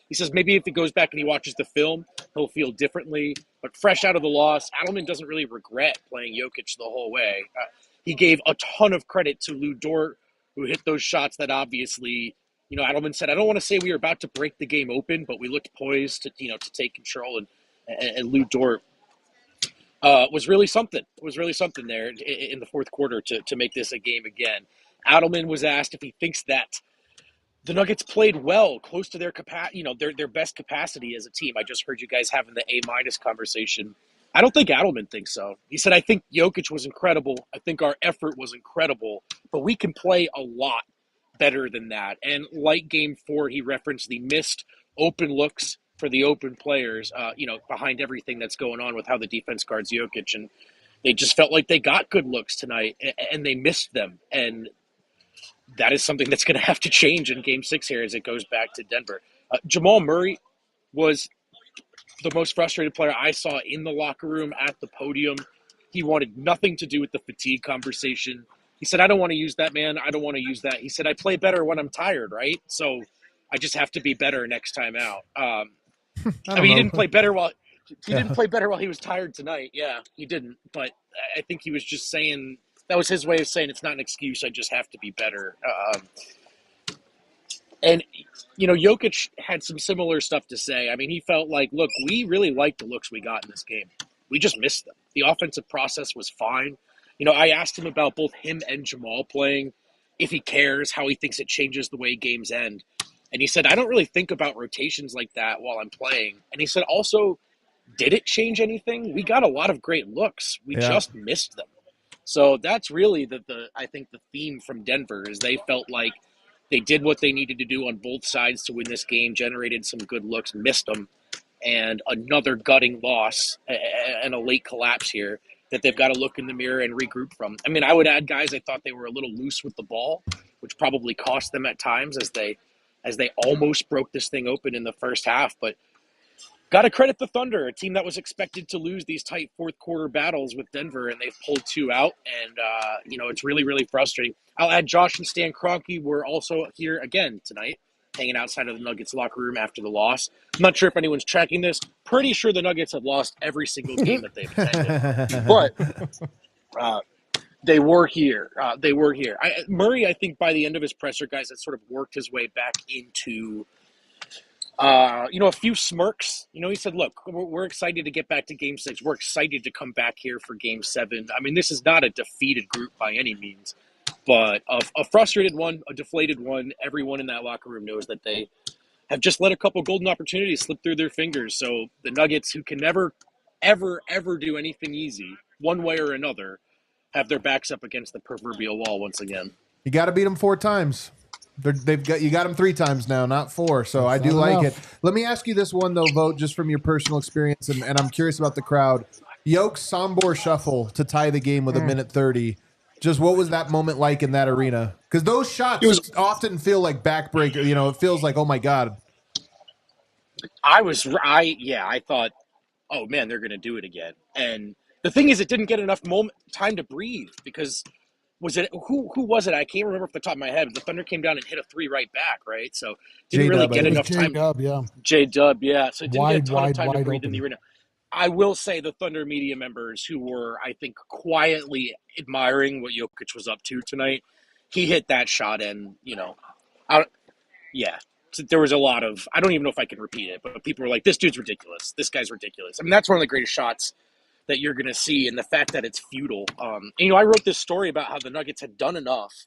E: He says maybe if he goes back and he watches the film, he'll feel differently. But fresh out of the loss, Adelman doesn't really regret playing Jokic the whole way. He gave a ton of credit to Lou Dort, who hit those shots that obviously, Adelman said, I don't want to say we were about to break the game open, but we looked poised to take control. And Lou Dort was really something. It was really something there in the fourth quarter to make this a game again. Adelman was asked if he thinks that the Nuggets played well, close to their capacity, their best capacity as a team. I just heard you guys having the A- conversation. I don't think Adelman thinks so. He said, I think Jokic was incredible. I think our effort was incredible, but we can play a lot better than that. And like Game 4, he referenced the missed open looks for the open players, behind everything that's going on with how the defense guards Jokic. And they just felt like they got good looks tonight, and they missed them. And that is something that's going to have to change in Game 6 here as it goes back to Denver. Jamal Murray was the most frustrated player I saw in the locker room, at the podium. He wanted nothing to do with the fatigue conversation. He said, I don't want to use that, man. I don't want to use that. He said, I play better when I'm tired, right? So I just have to be better next time out. He didn't play better while he was tired tonight. Yeah, he didn't. But I think he was just saying, that was his way of saying it's not an excuse. I just have to be better. And Jokic had some similar stuff to say. I mean, he felt like, look, we really liked the looks we got in this game. We just missed them. The offensive process was fine. I asked him about both him and Jamal playing, if he cares, how he thinks it changes the way games end. And he said, I don't really think about rotations like that while I'm playing. And he said, also, did it change anything? We got a lot of great looks. We just missed them. So that's really I think the theme from Denver is they felt like they did what they needed to do on both sides to win this game, generated some good looks, missed them, and another gutting loss and a late collapse here that they've got to look in the mirror and regroup from. I mean, I would add, guys, I thought they were a little loose with the ball, which probably cost them at times as they almost broke this thing open in the first half. But got to credit the Thunder, a team that was expected to lose these tight fourth quarter battles with Denver, and they've pulled 2 out. And, it's really, really frustrating. I'll add Josh and Stan Kroenke were also here again tonight, hanging outside of the Nuggets locker room after the loss. I'm not sure if anyone's tracking this. Pretty sure the Nuggets have lost every single game that they've attended. But they were here. Murray, I think by the end of his presser, guys, had sort of worked his way back into a few smirks. He said, look, we're excited to get back to Game 6. We're excited to come back here for Game 7. I mean, this is not a defeated group by any means, but a frustrated one, a deflated one. Everyone in that locker room knows that they have just let a couple golden opportunities slip through their fingers. So the Nuggets, who can never, ever, ever do anything easy, one way or another, have their backs up against the proverbial wall once again.
B: You got to beat them 4 times. You got them 3 times now, not 4. So I do like it. Let me ask you this one though, Vogt, just from your personal experience, and I'm curious about the crowd. Yoke's Sombor shuffle to tie the game with 1:30. Just what was that moment like in that arena? Because those shots often feel like backbreaker. It feels like, oh my god.
E: I thought, oh man, they're gonna do it again. And the thing is, it didn't get enough time to breathe because. Was it who was it? I can't remember off the top of my head. The Thunder came down and hit a 3 right back, right? So didn't really get enough time. J-Dub, yeah. So it didn't get a ton of time to breathe in the arena. I will say the Thunder media members who were, I think, quietly admiring what Jokic was up to tonight, he hit that shot and, So there was a lot of, I don't even know if I can repeat it, but people were like, this dude's ridiculous. This guy's ridiculous. I mean, that's one of the greatest shots that you're going to see, and the fact that it's futile. I wrote this story about how the Nuggets had done enough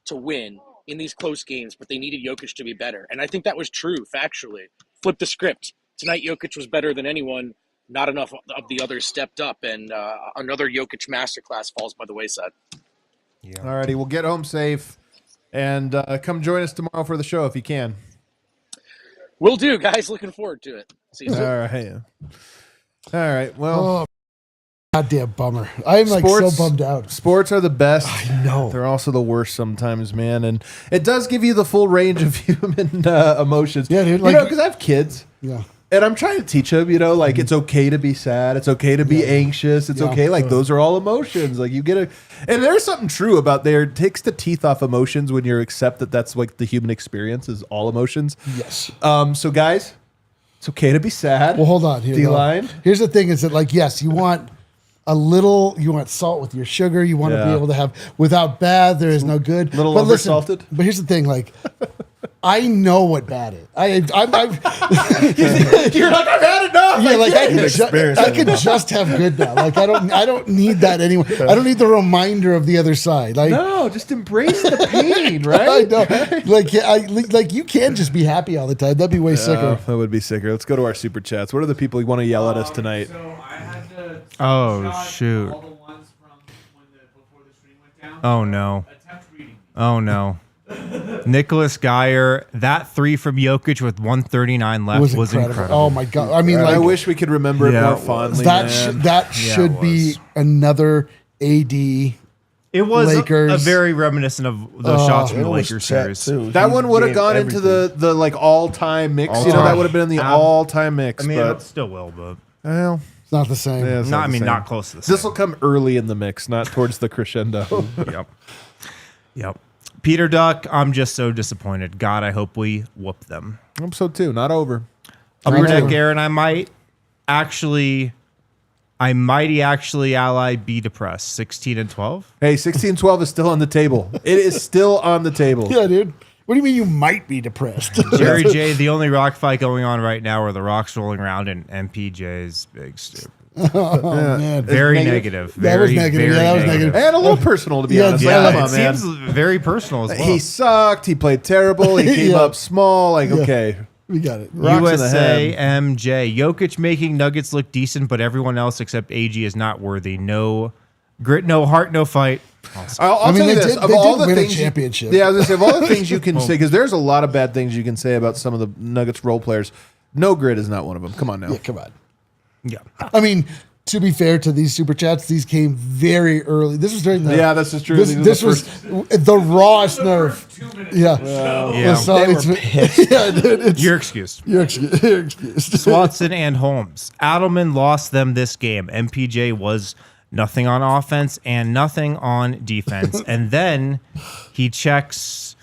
E: to win in these close games, but they needed Jokic to be better. And I think that was true, factually. Flip the script. Tonight, Jokic was better than anyone. Not enough of the others stepped up, and another Jokic masterclass falls by the wayside.
B: Yeah. All righty, we'll get home safe, and come join us tomorrow for the show if you can.
E: Will do, guys. Looking forward to it. See you soon.
B: All right. Well,
A: goddamn bummer. I'm so bummed out.
B: Sports are the best.
A: I know.
B: They're also the worst sometimes, man. And it does give you the full range of human emotions.
A: Yeah, dude.
B: Because I have kids.
A: Yeah.
B: And I'm trying to teach them, it's okay to be sad. It's okay to be anxious. It's okay. Those are all emotions. You get and there's something true about it takes the teeth off emotions when you accept that that's the human experience is all emotions.
A: Yes.
B: So guys, it's okay to be sad.
A: Well, hold on.
B: D-line.
A: Here's the thing is that yes, you want you want salt with your sugar. You want to be able to have, without bad, there is no good.
B: A little oversalted.
A: But here's the thing, I know what bad is.
B: You're like, I've had enough.
A: Yeah, I can just have good now. I don't need that anymore. I don't need the reminder of the other side.
B: No, just embrace the pain, right?
A: I know. You can't just be happy all the time. That'd be way sicker.
B: That would be sicker. Let's go to our super chats. What are the people who want to yell at us tonight?
F: So I had to
C: shoot.
F: all the ones from before the stream went down.
C: Oh no.
F: Attempt reading.
C: Oh no. Nicholas Geyer, that 3 from Jokic with 1:39 left was incredible.
A: Oh my god! I mean,
B: I wish we could remember it more fondly.
A: That should be another AD.
C: It was
A: Lakers.
C: a very reminiscent of those shots from the Lakers series.
B: That one would have gone into the all-time mix. That would have been in the all-time mix.
C: I mean,
B: but
C: it still will, but
A: it's not the same.
B: Yeah,
C: not close to the same.
B: This will come early in the mix, not towards the crescendo.
C: Yep. Peter Duck, I'm just so disappointed. God, I hope we whoop them.
B: I hope so too. Not over.
C: Upper Deck Aaron, I might actually ally be depressed. 16 and 12.
B: Hey, 16-12 is still on the table. It is still on the table.
A: Yeah, dude. What do you mean you might be depressed?
C: Jerry J, the only rock fight going on right now are the rocks rolling around and MPJ's big stupid.
A: Oh, man.
C: Very
B: negative.
C: negative.
A: That was
C: Very,
A: negative.
C: very
A: Yeah, that was negative.
B: And a little personal, to be
A: Yeah,
B: honest.
A: yeah,
B: Like,
C: Yeah,
B: come on,
C: it
B: man.
C: seems very personal as well.
B: He sucked. He played terrible. He came
A: Yeah.
B: up small. Like,
A: Yeah.
B: okay.
A: We got it.
B: Rocks in the
C: USA
B: head.
C: MJ. Jokic making Nuggets look decent, but everyone else except AG is not worthy. No grit, no heart, no fight.
B: I'll
A: I mean,
B: tell you
A: they
B: this.
A: did-
B: Of
A: they
B: all
A: did
B: the
A: win a
B: things,
A: championship.
B: Yeah, I was gonna say of all the things you can say, because there's a lot of bad things you can say about some of the Nuggets role players. No grit is not one of them. Come on now.
A: Yeah, come on.
C: Yeah.
A: I mean, to be fair to these super chats, these came very early. This was during the.
B: Yeah, this is true.
A: This,
B: These are
A: this
B: the
A: was the rawest nerve.
F: 2 minutes.
A: Yeah.
C: Yeah.
A: So
D: They were
A: it's,
D: pissed.
A: yeah, dude, it's,
C: You're excused.
A: you're excused. You're excused.
C: Watson and Holmes. Adelman lost them this game. MPJ was nothing on offense and nothing on defense. And then he chucks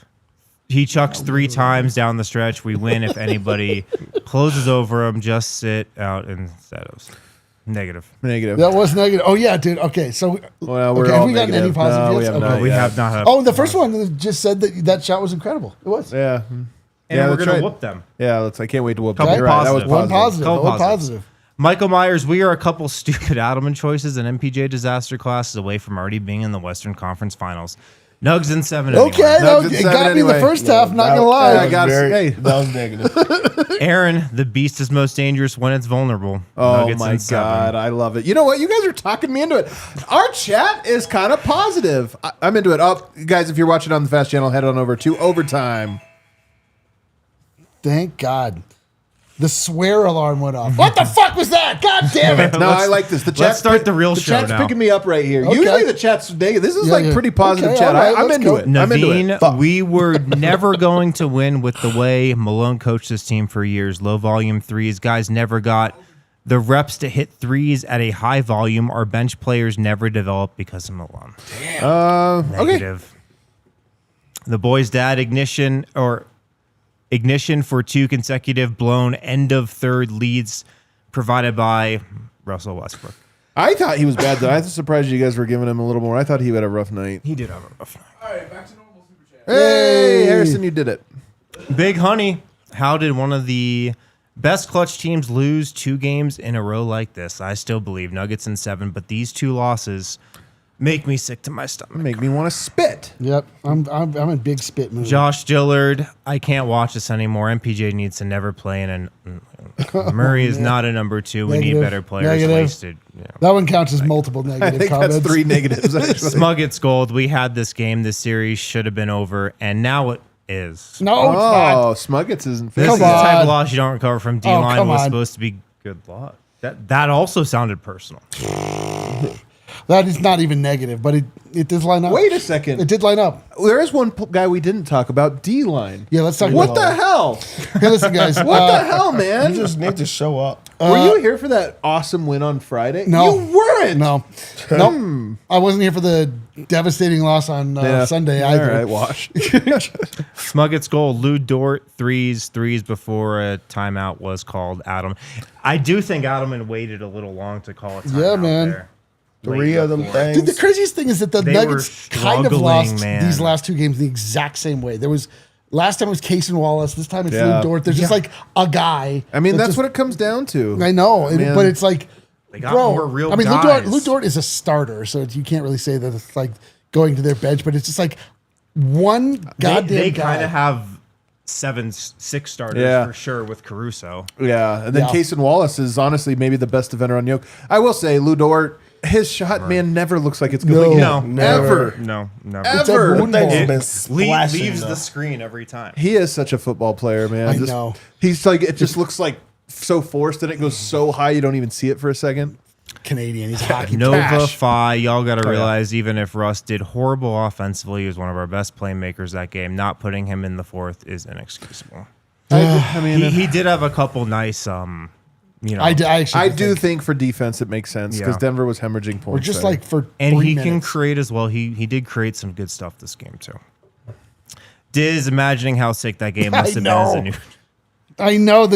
C: 3 times down the stretch. We win if anybody closes over him. Just sit out instead of negative.
B: Negative.
A: That was negative. Oh yeah, dude. Okay, so
B: Well, we're
A: okay,
B: all
A: have we gotten any
B: negative.
A: positive
B: No, we
A: hits?
B: have
A: Okay.
B: not
C: We
B: yet.
C: have not had.
A: Oh, the first one just said that shot was incredible. It was.
B: Yeah.
C: and
B: yeah,
C: we're
B: that's
C: gonna
B: right.
C: whoop them.
B: Yeah, I can't wait to whoop
C: Couple
B: them. You're right. That was
C: positive.
A: One positive.
C: Couple
A: One
C: positives.
A: positive.
C: Michael Myers, we are a couple stupid Adelman choices and MPJ disaster classes away from already being in the Western Conference Finals. Nugs in 7.
A: Okay,
C: Anyway.
A: no,
B: Nuggets
A: it
B: in
A: got
B: seven
A: me the
B: anyway.
A: first half. Not gonna
B: I
A: lie.
B: got it. Hey.
D: That was negative.
C: Aaron, the beast is most dangerous when it's vulnerable.
B: Oh
C: Nuggets
B: my
C: in 7.
B: God, I love it. You know what? You guys are talking me into it. Our chat is kind of positive. I'm into it. Oh, guys, if you're watching on the Fast Channel, head on over to Overtime.
A: Thank God. The swear alarm went off. What the fuck was that? God damn it.
B: No, I like this. The
C: let's start the real show
B: chat's
C: now.
B: picking me up right here.
A: Okay.
B: Usually the chat's negative. This is
A: Yeah,
B: like
A: yeah.
B: pretty positive
A: Okay,
B: chat.
A: all right,
B: I'm
A: let's
B: into
A: go.
B: it. I'm into it.
C: Naveen, we were never going to win with the way Malone coached this team for years. Low volume threes. Guys never got the reps to hit threes at a high volume. Our bench players never developed because of Malone.
B: Okay.
C: Negative. The boys' dad ignition for 2 consecutive blown end of third leads provided by Russell Westbrook.
B: I thought he was bad, though. I was surprised you guys were giving him a little more. I thought he had a rough night.
C: He did have a rough night.
F: All right, back to normal super chat.
B: Hey, Harrison, you did it.
C: Big Honey, how did one of the best clutch teams lose 2 games in a row like this? I still believe Nuggets in 7, but these 2 losses make me sick to my stomach.
B: Make me want to spit.
A: Yep, I'm in big spit mood.
C: Josh Dillard, I can't watch this anymore. MPJ needs to never play in an Murray is not a number 2. We need
A: Negative.
C: better players.
A: Negative.
C: Wasted. Yeah.
A: That one counts as multiple
B: I
A: negative
B: think
A: comments.
B: that's 3 negatives. Actually.
C: Smuggets Gold, we had this game. This series should have been over, and now it is.
A: No, it's not.
B: Oh, Smuggets isn't
C: This
B: fair.
C: is the
A: Come
C: type
A: on.
C: of loss you don't recover from. D-line
A: come
C: was
A: on.
C: supposed to be good luck. That also sounded personal.
A: That is not even negative, but it did line up.
B: Wait a second.
A: It did line up.
B: There is one guy we didn't talk about, D-line.
A: Yeah, let's talk
B: What
A: about
B: the
A: that.
B: hell?
A: Hey, listen, guys.
B: What the hell, man?
D: You just need to show up.
B: Were you here for that awesome win on Friday?
A: No.
B: You weren't.
A: No. Nope. I wasn't here for the devastating loss on Sunday either.
B: All right, wash.
C: Smuggets goal, Lou Dort, threes before a timeout was called. Adam. I do think Adelman waited a little long to call a timeout.
A: Yeah, man.
C: There.
D: 3 of them
C: before.
A: Dude, the
D: things.
A: craziest thing is that the
C: They
A: Nuggets
C: were
A: kind of
C: struggling,
A: lost
C: man.
A: these last 2 games the exact same way. There was last time it was Case and Wallace. This time it's
B: Yeah.
A: Lou Dort. There's just like a guy.
B: I mean, that's
A: just-
B: what it comes down to.
A: I know,
B: Man.
A: but it's like,
C: They got
A: bro.
C: more real
A: I mean,
C: guys.
A: Lou Dort is a starter, so you can't really say that it's like going to their bench. But it's just like one goddamn
C: They
A: guy.
C: kind of have 6 starters
B: Yeah.
C: for sure with Caruso.
B: Yeah, and then
A: Yeah.
B: Case and Wallace is honestly maybe the best defender on Yoke. I will say, Lou Dort, his shot, man, never looks like it's going to
A: No,
B: get
D: never.
B: ever.
C: No, never.
A: It's a
B: Ever.
A: wood
D: Things
A: ball.
D: have been
C: It
D: splashing.
C: leaves
D: though.
C: the screen every time.
B: He is such a football player, man.
A: I know.
B: He's like, it just looks like so forced and it goes so high you don't even see it for a second.
A: Canadian. He's hockey
C: Nova
A: trash.
C: Phi, y'all got to
B: yeah.
C: realize even if Russ did horrible offensively, he was one of our best playmakers that game. Not putting him in the 4th is inexcusable.
B: I mean,
C: He did have a couple nice, you know,
A: I actually
B: I do think for defense it makes sense because
C: Yeah.
B: Denver was hemorrhaging points.
A: We're just
B: there.
A: like for
C: and
A: 3
C: he can
A: minutes.
C: create as well. He did create some good stuff this game too. Diz imagining how sick that game must have been as a
A: know.
C: new.
A: I know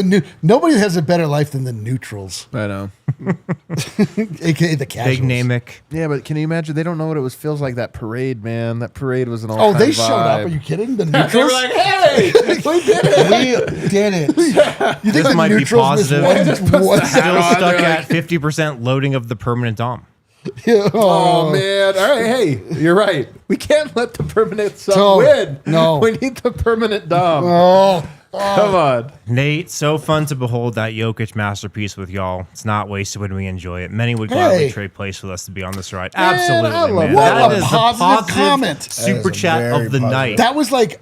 A: nobody has a better life than the neutrals.
B: I know.
A: AKA the casuals.
C: Big Namick.
B: Yeah, but can you imagine? They don't know what it feels like, that parade, man. That parade was an
A: Oh,
B: all-time
A: they showed up. Are
B: vibe.
A: you kidding? The
B: They
A: neutrals?
B: were like, hey, we did it.
D: We did it.
A: You think
C: This
A: the
C: might be
A: neutrals missed
C: positive.
A: one
C: Still
B: on,
C: stuck
B: they're
C: at 50% loading of the permanent dom.
A: Yeah,
B: Oh, man. All right, hey, you're right. We can't let the permanent sub
A: So,
B: win.
A: no.
B: We need the permanent dom.
A: Oh,
B: Come on.
C: Nate, so fun to behold that Jokic masterpiece with y'all. It's not wasted when we enjoy it. Many would gladly
A: Hey.
C: trade place with us to be on this ride.
B: Man,
C: Absolutely,
B: I love
C: man.
B: that.
C: That
A: What a
C: is the
A: positive comment.
C: super
D: That is
C: chat
D: very
C: of the
D: positive.
C: night.
A: that was like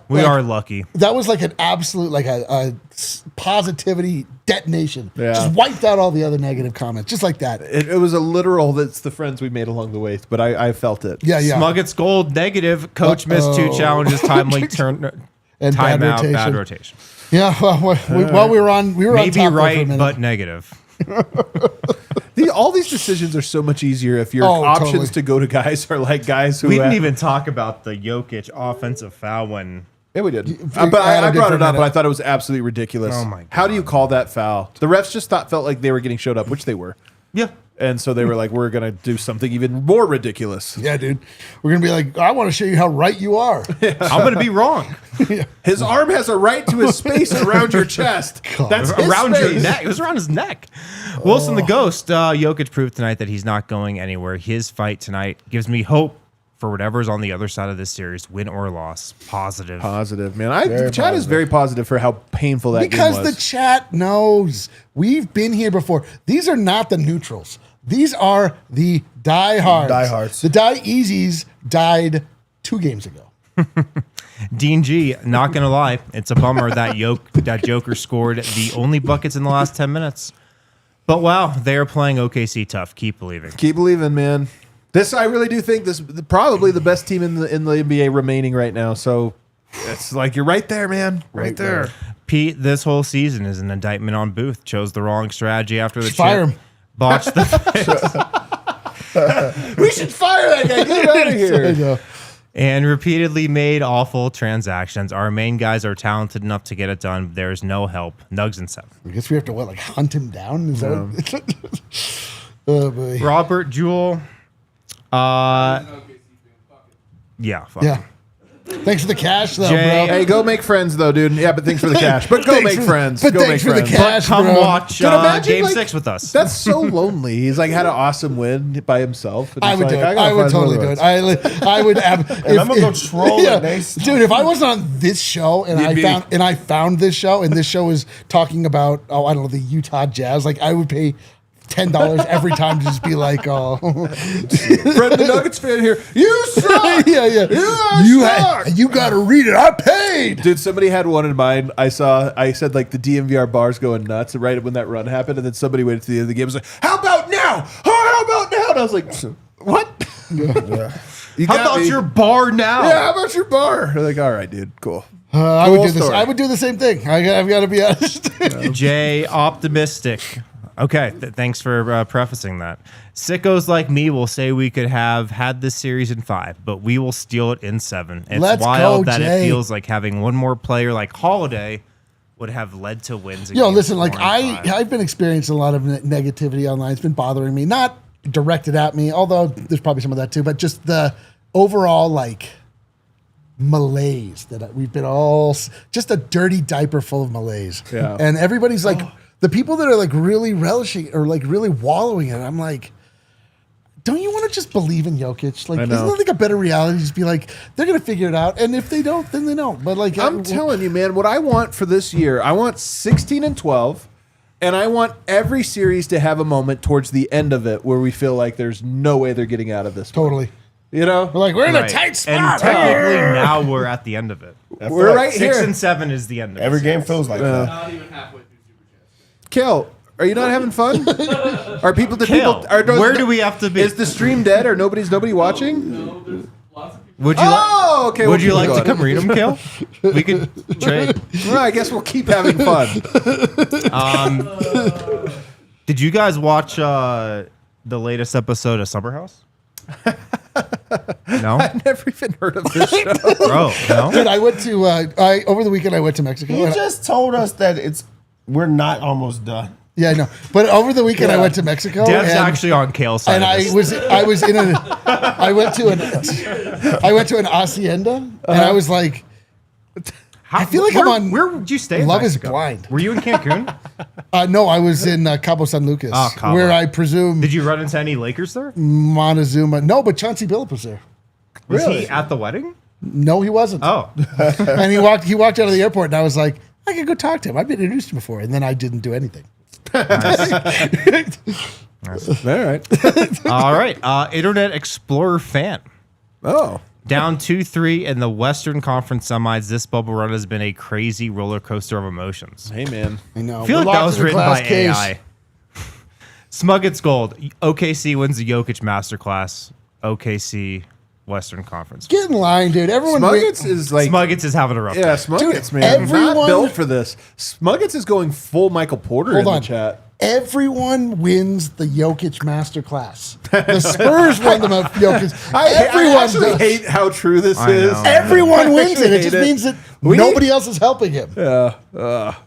C: We
A: like,
C: are lucky.
A: That was like an absolute like a positivity detonation.
B: Yeah.
A: Just wiped out all the other negative comments, just like that.
B: It was a literal, that's the friends we made along the way, but I felt it.
A: Yeah, yeah.
C: Smuggets gold negative. Coach missed 2 challenges. Timely turn.
A: And bad
C: Timeout.
A: rotation.
C: Bad rotation.
A: Yeah, well, we were on
C: Maybe
A: top there for a
C: right,
A: minute.
C: but negative.
B: All these decisions are so much easier if your
A: Oh,
B: options
A: totally.
B: to go to guys are like guys who
C: We didn't
B: have-
C: even talk about the Jokic offensive foul when.
B: Yeah, we did.
A: I
B: But
A: had
B: I
A: a
B: brought it
A: different
B: up, but
A: minute.
B: I thought it was absolutely ridiculous.
C: Oh, my
B: How do you
C: God.
B: call that foul? The refs just felt like they were getting showed up, which they were.
C: Yeah.
B: And so they were like, we're going to do something even more ridiculous.
A: Yeah, dude. We're gonna be like, I want to show you how right you are.
C: I'm going to be wrong.
B: His arm has a right to his space around your chest. That's his
C: Around your
B: space.
C: neck. It was around his neck. Wilson the Ghost. Jokic proved tonight that he's not going anywhere. His fight tonight gives me hope for whatever's on the other side of this series, win or loss. Positive.
B: Positive, man.
D: Very
B: The chat is
D: positive.
B: very positive for how painful that
A: Because
B: game
A: the
B: was.
A: chat knows we've been here before. These are not the neutrals. These are the diehards.
D: Diehards.
A: The die-easies died 2 games ago.
C: Dean G, not gonna lie, it's a bummer that Joker scored the only buckets in the last 10 minutes. But wow, they are playing OKC tough. Keep believing.
B: Keep believing, man. I really do think this is probably the best team in the NBA remaining right now. So it's like you're right there, man. Right there.
C: Pete, this whole season is an indictment on Booth. Chose the wrong strategy after the
A: Fire
C: chip.
A: him.
C: Botched the
B: We should fire that guy. Get him out of
A: I
B: here.
A: know.
C: and repeatedly made awful transactions. Our main guys are talented enough to get it done. There's no help. Nugs and 7.
A: I guess we have to like hunt him down. Is that? Oh boy.
C: Robert Jewell. Yeah. Fuck.
A: Yeah. Thanks for the cash, though,
C: Jay,
A: bro.
B: Hey, go make friends, though, dude. Yeah, but thanks for the cash. But go
A: Thanks
B: make
A: for-
B: friends.
A: but
B: Go
A: thanks
B: make
A: for the
B: friends.
A: cash.
C: Come
A: bro.
C: watch
B: Can you imagine,
C: Game
B: like,
C: 6 with us.
B: That's so lonely. He's like had an awesome win by himself. And
A: I
B: he's
A: would
B: like,
A: do it.
B: gotta
A: I would
B: find
A: totally
B: more
A: do it.
B: runs.
A: I would. And
D: I'm gonna go troll it, Nace.
A: dude. If I wasn't on this show and I found this show and this show was talking about I don't know, the Utah Jazz, like I would pay $10 every time to just be like, oh,
B: Fred the Nuggets fan here. You suck.
A: yeah. You got to read it. I paid.
B: Dude, somebody had one in mind. I said like the DNVR bars going nuts right when that run happened, and then somebody waited to the end of the game and was like, "How about now? How about now?" And I was like, "What? You
C: How
B: got
C: about
B: me.
C: your bar now?
B: Yeah, how about your bar?" They're like, "All right, dude, cool."
A: I would
B: Cool
A: do this.
B: story.
A: I would do the same thing. I've got to be honest.
C: Jay Optimistic. Okay, thanks for prefacing that. Sickos like me will say we could have had this series in 5, but we will steal it in 7. It's
A: Let's
C: wild
A: go,
C: that
A: Jay.
C: it feels like having one more player like Holiday would have led to wins. in
A: Yo,
C: games
A: listen,
C: 4
A: like
C: and 5.
A: I've been experiencing a lot of negativity online. It's been bothering me. Not directed at me, although there's probably some of that too, but just the overall like malaise that we've been all just a dirty diaper full of malaise.
B: Yeah.
A: And everybody's like the people that are like really relishing or like really wallowing in it. I'm like, don't you want to just believe in Jokic? Like,
B: I
A: isn't
B: know.
A: that like a better reality? Just be like, they're gonna figure it out, and if they don't, then they don't. But like,
B: I'm telling you, man, what I want for this year, I want 16 and 12, and I want every series to have a moment towards the end of it where we feel like there's no way they're getting out of this.
A: totally.
B: You know?
A: We're like, we're in a
C: Right.
A: tight spot.
C: And technically now we're at the end of it.
D: I feel
B: We're
D: like
B: right
C: 6
B: here.
C: and 7 is the end of
D: Every
C: it.
D: game feels like that.
F: Not even halfway through Superchats.
B: Kel, are you not having fun? Are people?
C: Kale, where do we have to be?
B: Is the stream dead or nobody watching?
F: No, there's lots of people.
C: Would you like?
B: Oh, okay.
C: Would you
B: we'll
C: like
B: keep
C: to
B: going.
C: come read them, Kale? We could trade.
B: Well, I guess we'll keep having fun.
C: Did you guys watch the latest episode of Summer House? No,
B: I've never even heard of this show.
C: bro. No.
A: Dude, I went to over the weekend. I went to Mexico.
D: You
A: and
D: just told us that we're not almost done.
A: Yeah, I know. But over the weekend, I went to Mexico.
C: Dev's
A: and,
C: actually on Kale's side.
A: and
C: of
A: I
C: this.
A: was in I went to an hacienda, and I was like, I feel like I'm on
C: Where did you stay? in
A: Love is
C: Mexico?
A: Blind.
C: Were you in Cancun?
A: No, I was in Cabo San Lucas,
C: Oh, Cabo.
A: where I presume
C: Did you run into any Lakers there?
A: Montezuma. No, but Chauncey Billups was there.
C: Was he at the wedding?
A: No, he wasn't.
C: Oh,
A: And he walked out of the airport, and I was like, I could go talk to him. I've been introduced to him before, and then I didn't do anything.
B: All right.
C: all right. Internet Explorer fan.
B: Oh.
C: Down 2-3 in the Western Conference semis. This bubble run has been a crazy roller coaster of emotions.
B: Hey, man.
A: I know.
C: I feel
A: We're
C: like that
A: locked
C: was
A: in a
C: written
A: glass
C: by
A: case.
C: AI. Smuggets Gold. OKC wins the Jokic Masterclass. OKC Western Conference.
A: Get in line, dude. Everyone.
B: Smuggets is like.
C: Smuggets is having a rough
B: Yeah,
C: day.
B: Smuggets,
A: Dude,
B: man.
A: everyone-
B: Not built for this. Smuggets is going full Michael Porter
A: Hold
B: in
A: on.
B: the chat.
A: Everyone wins the Jokic Masterclass. The Spurs won the Jokic.
B: I
A: Everyone
B: actually
A: does.
B: hate how true this
C: I
B: is.
C: know.
A: Everyone wins it.
B: actually
A: It just
B: hate it.
A: means that
B: We
A: nobody else is helping him.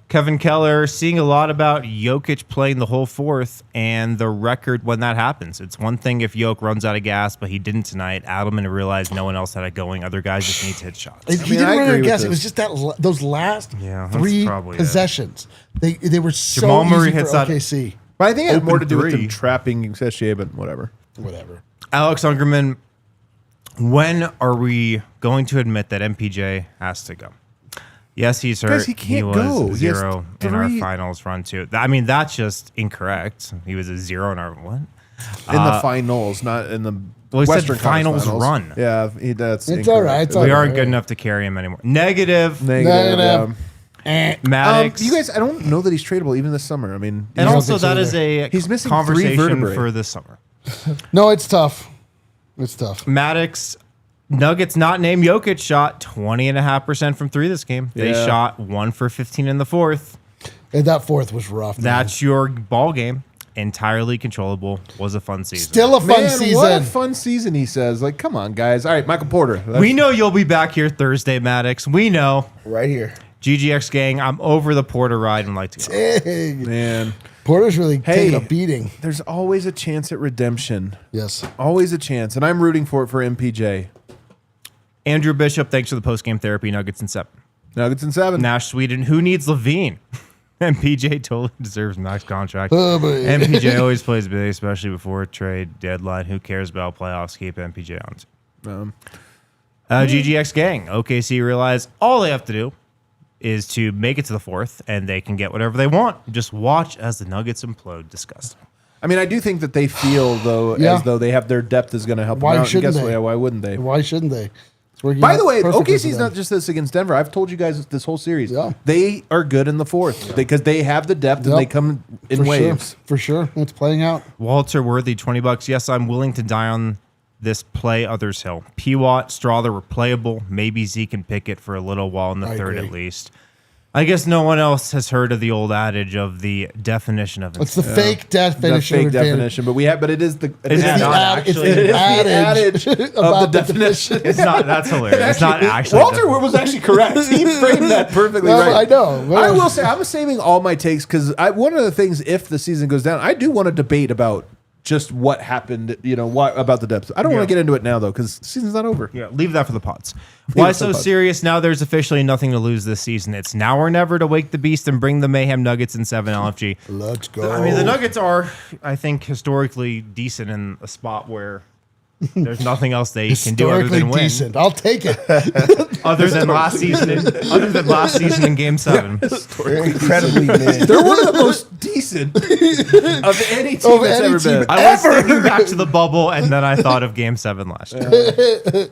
C: Kevin Keller seeing a lot about Jokic playing the whole fourth and the record when that happens. It's one thing if Jokic runs out of gas, but he didn't tonight. Adelman realized no one else had it going. Other guys just need to hit shots.
A: He didn't
B: I
A: run out
B: agree
A: of
B: with
A: gas. It
B: this.
A: was just those last
C: Yeah, that's
A: three
C: probably it.
A: possessions. They were so
C: Jamal Murray
A: easy
C: hits
A: for
C: that-
A: OKC.
B: But I think it had more to
C: Open
B: do with
C: three.
B: them trapping SGA, but whatever.
A: Whatever.
C: Alex Ungerman, when are we going to admit that MPJ has to go? Yes, he's hurt.
B: Guys, he can't
C: was
B: go. He has
C: 0 in our
B: 3
C: finals run too. I mean, that's just incorrect. He was a 0 in our what?
B: In the finals, not in the
C: Well, he said
B: Western Conference
C: finals run.
B: Yeah, that's
A: It's all right, it's all
C: We
A: right.
C: aren't good enough to carry him anymore. Negative.
A: Negative.
C: Maddox.
B: You guys, I don't know that he's tradable even this summer. I mean,
C: and
A: don't
C: also
A: think so
C: that is a
B: He's missing 3
C: conversation
B: vertebrae.
C: for this summer.
A: No, it's tough. It's tough.
C: Maddox, Nuggets not named Jokic shot 20.5% from 3 this game. They
B: Yeah.
C: shot 1 for 15 in the fourth.
A: And that fourth was rough. man.
C: That's your ball game. Entirely controllable. Was a fun season.
A: Still a fun
B: Man,
A: season.
B: what a fun season, he says. Like, come on, guys. All right, Michael Porter.
C: We know you'll be back here Thursday, Maddox. We know.
D: Right here.
C: GGX gang, I'm over the Porter ride and like to go.
A: Dang.
B: Man,
A: Porter's really
B: Hey.
A: taking a beating.
B: there's always a chance at redemption.
A: Yes.
B: Always a chance. And I'm rooting for it for MPJ.
C: Andrew Bishop, thanks for the post-game therapy. Nuggets in 7.
B: Nuggets in 7.
C: Nash Sweden, who needs Levine? MPJ totally deserves max contract.
A: Oh, boy.
C: MPJ always plays big, especially before trade deadline. Who cares about playoffs? Keep MPJ on. GGX gang. OKC realize all they have to do is to make it to the fourth, and they can get whatever they want. Just watch as the Nuggets implode. Disgusting.
B: I mean, I do think that they feel, though,
A: Yeah.
B: as though they have their depth is going to help
A: Why
B: them out.
A: shouldn't
B: Guess
A: they?
B: what? Why wouldn't they?
A: Why shouldn't they? It's working
B: By
A: out
B: the way,
A: perfectly
B: OKC's
A: for them.
B: not just this against Denver. I've told you guys this whole series.
A: Yeah.
B: They are good in the fourth because they have the depth and
A: Yep.
B: they come in
A: For
B: waves.
A: Sure. For sure. It's playing out.
C: Walter Worthy, $20. Yes, I'm willing to die on this play others hill. PWAT Strawther were playable. Maybe Zeke and Pickett for a little while in the
A: I
C: third
A: agree.
C: at least. I guess no one else has heard of the old adage of the definition of
A: It's the
C: insanity.
A: fake
B: The
A: definition.
B: fake
A: of advantage.
B: definition, but it is the
C: It's
A: It's the,
C: not
A: ad, it's
C: actually.
A: the
C: It is
B: the
A: adage,
B: adage of
A: about
B: the definition.
C: It's not. That's hilarious. It's not actually.
B: Walter was actually correct. He framed that perfectly
A: No,
B: right.
A: I know.
B: I will say I'm saving all my takes because one of the things, if the season goes down, I do want to debate about just what happened. What about the depth? I don't want to get into it now though because the season's not over.
C: Yeah, leave that for the pods. Why
B: it for
C: so
B: the pods.
C: serious? Now there's officially nothing to lose this season. It's now or never to wake the beast and bring the mayhem. Nuggets in 7 LFG.
A: Let's go.
C: I mean, the Nuggets are, I think, historically decent in a spot where there's nothing else they can do other
A: historically
C: than win.
A: decent. I'll take it.
C: Other than last season, in Game 7.
D: They're incredibly mid.
B: They're one of the most decent of any team
A: Of
B: that's
A: any
B: ever
A: team
B: been.
C: I was thinking back to the bubble, and then I thought of Game 7 last year.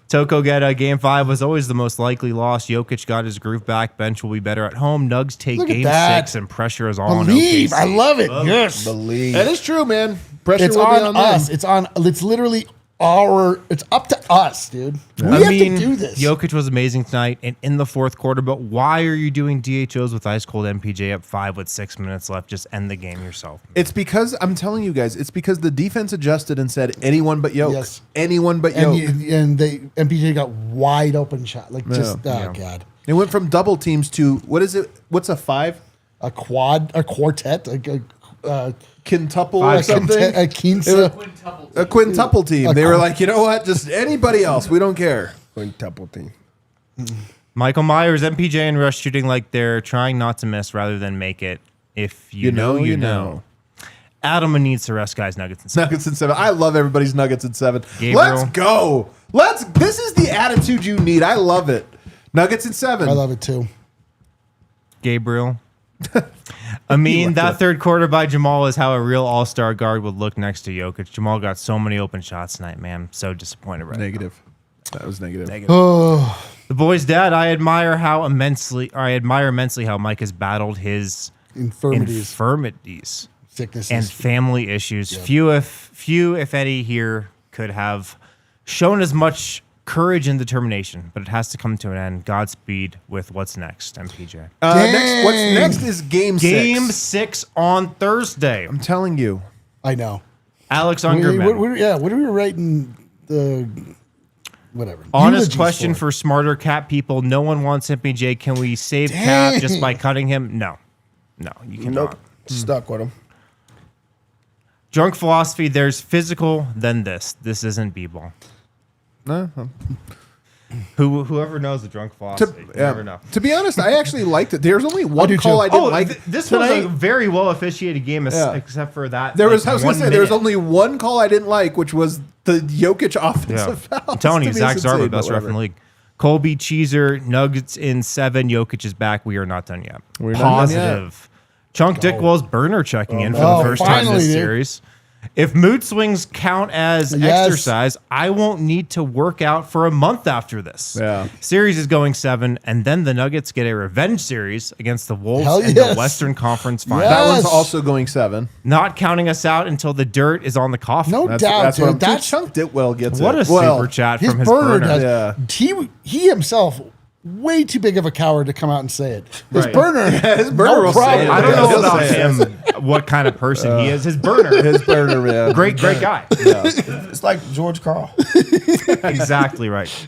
C: Toko Geta, Game 5 was always the most likely loss. Jokic got his groove back. Bench will be better at home. Nugs take
A: Look at
C: Game
A: that.
C: 6, and pressure is all on
A: Believe.
C: OKC.
A: I love it. Yes.
D: Believe.
B: That is true, man. Pressure
A: It's
B: will be
A: on
B: on
A: us.
B: them.
A: It's literally it's up to us, dude. We
C: I
A: have
C: mean,
A: to do this.
C: Jokic was amazing tonight and in the fourth quarter, but why are you doing DHOs with ice cold MPJ up 5 with 6 minutes left? Just end the game yourself.
B: It's because I'm telling you guys. It's because the defense adjusted and said anyone but Jokic.
A: Yes.
B: Anyone but
A: and
B: Jokic.
A: MPJ got wide open shot. Like just
C: Yeah.
A: God.
B: It went from double teams to what is it? What's a 5?
A: a quartet,
B: Quintuple
C: Five
B: or something.
A: a quinta.
B: A quintuple team.
A: A
B: They were like, you know what? Just anybody else. We don't care.
D: Quintuple team.
C: Michael Myers, MPJ and Rush shooting like they're trying not to miss rather than make it. If you know, you know. Adam needs to rest guys. Nuggets and 7.
B: Nuggets in 7. I love everybody's Nuggets in 7.
C: Gabriel.
B: Let's go. This is the attitude you need. I love it. Nuggets in 7.
A: I love it too.
C: Gabriel. That third quarter by Jamal is how a real all-star guard would look next to Jokic. Jamal got so many open shots tonight, man. So disappointed right
B: Negative. That was negative.
A: Oh,
C: The boy's dad, I admire immensely how Mike has battled his infirmities
A: sicknesses,
C: and family issues. Yep. Few, if any, here could have shown as much courage and determination, but it has to come to an end. Godspeed with what's next, MPJ.
B: What's next is Game 6.
C: Game 6 on Thursday.
B: I'm telling you.
A: I know.
C: Alex Ungerman.
A: What are we writing? The whatever.
C: Honest
A: Eulogies
C: question for smarter Cap people. No one wants MPJ. Can we save Cap just by cutting him? No, you cannot.
D: Nope. Stuck with him.
C: Drunk philosophy. There's physical, then this. This isn't b-ball.
B: No.
C: Whoever knows the drunk philosophy, you never know.
B: To be honest, I actually liked it. There's only one call I didn't like.
C: This
B: tonight.
C: was a very well officiated game, except for that.
B: There was only one call I didn't like, which was the Jokic offensive foul.
C: I'm telling you, Zach Zarba, best ref in the league. Colby Cheeser, Nuggets in 7. Jokic is back. We are not done yet.
B: We're not done yet.
C: Positive. Chunk Dickwell's burner checking in for the first time this series. If mood swings count as exercise, I won't need to work out for a month after this.
B: Yeah.
C: Series is going 7, and then the Nuggets get a revenge series against the Wolves in the Western Conference Finals.
B: That one's also going 7.
C: Not counting us out until the dirt is on the coffin.
A: No doubt, dude.
B: That's Chunk Dickwell gets
C: what
B: it.
C: a super chat from his burner.
A: He himself, way too big of a coward to come out and say it. His
C: Right.
A: burner.
B: His burner will say it.
C: I don't know
B: He'll
C: about
B: say it.
C: him, what kind of person he is. His burner.
B: Yeah.
C: Great guy.
D: It's like George Carl.
C: Exactly right.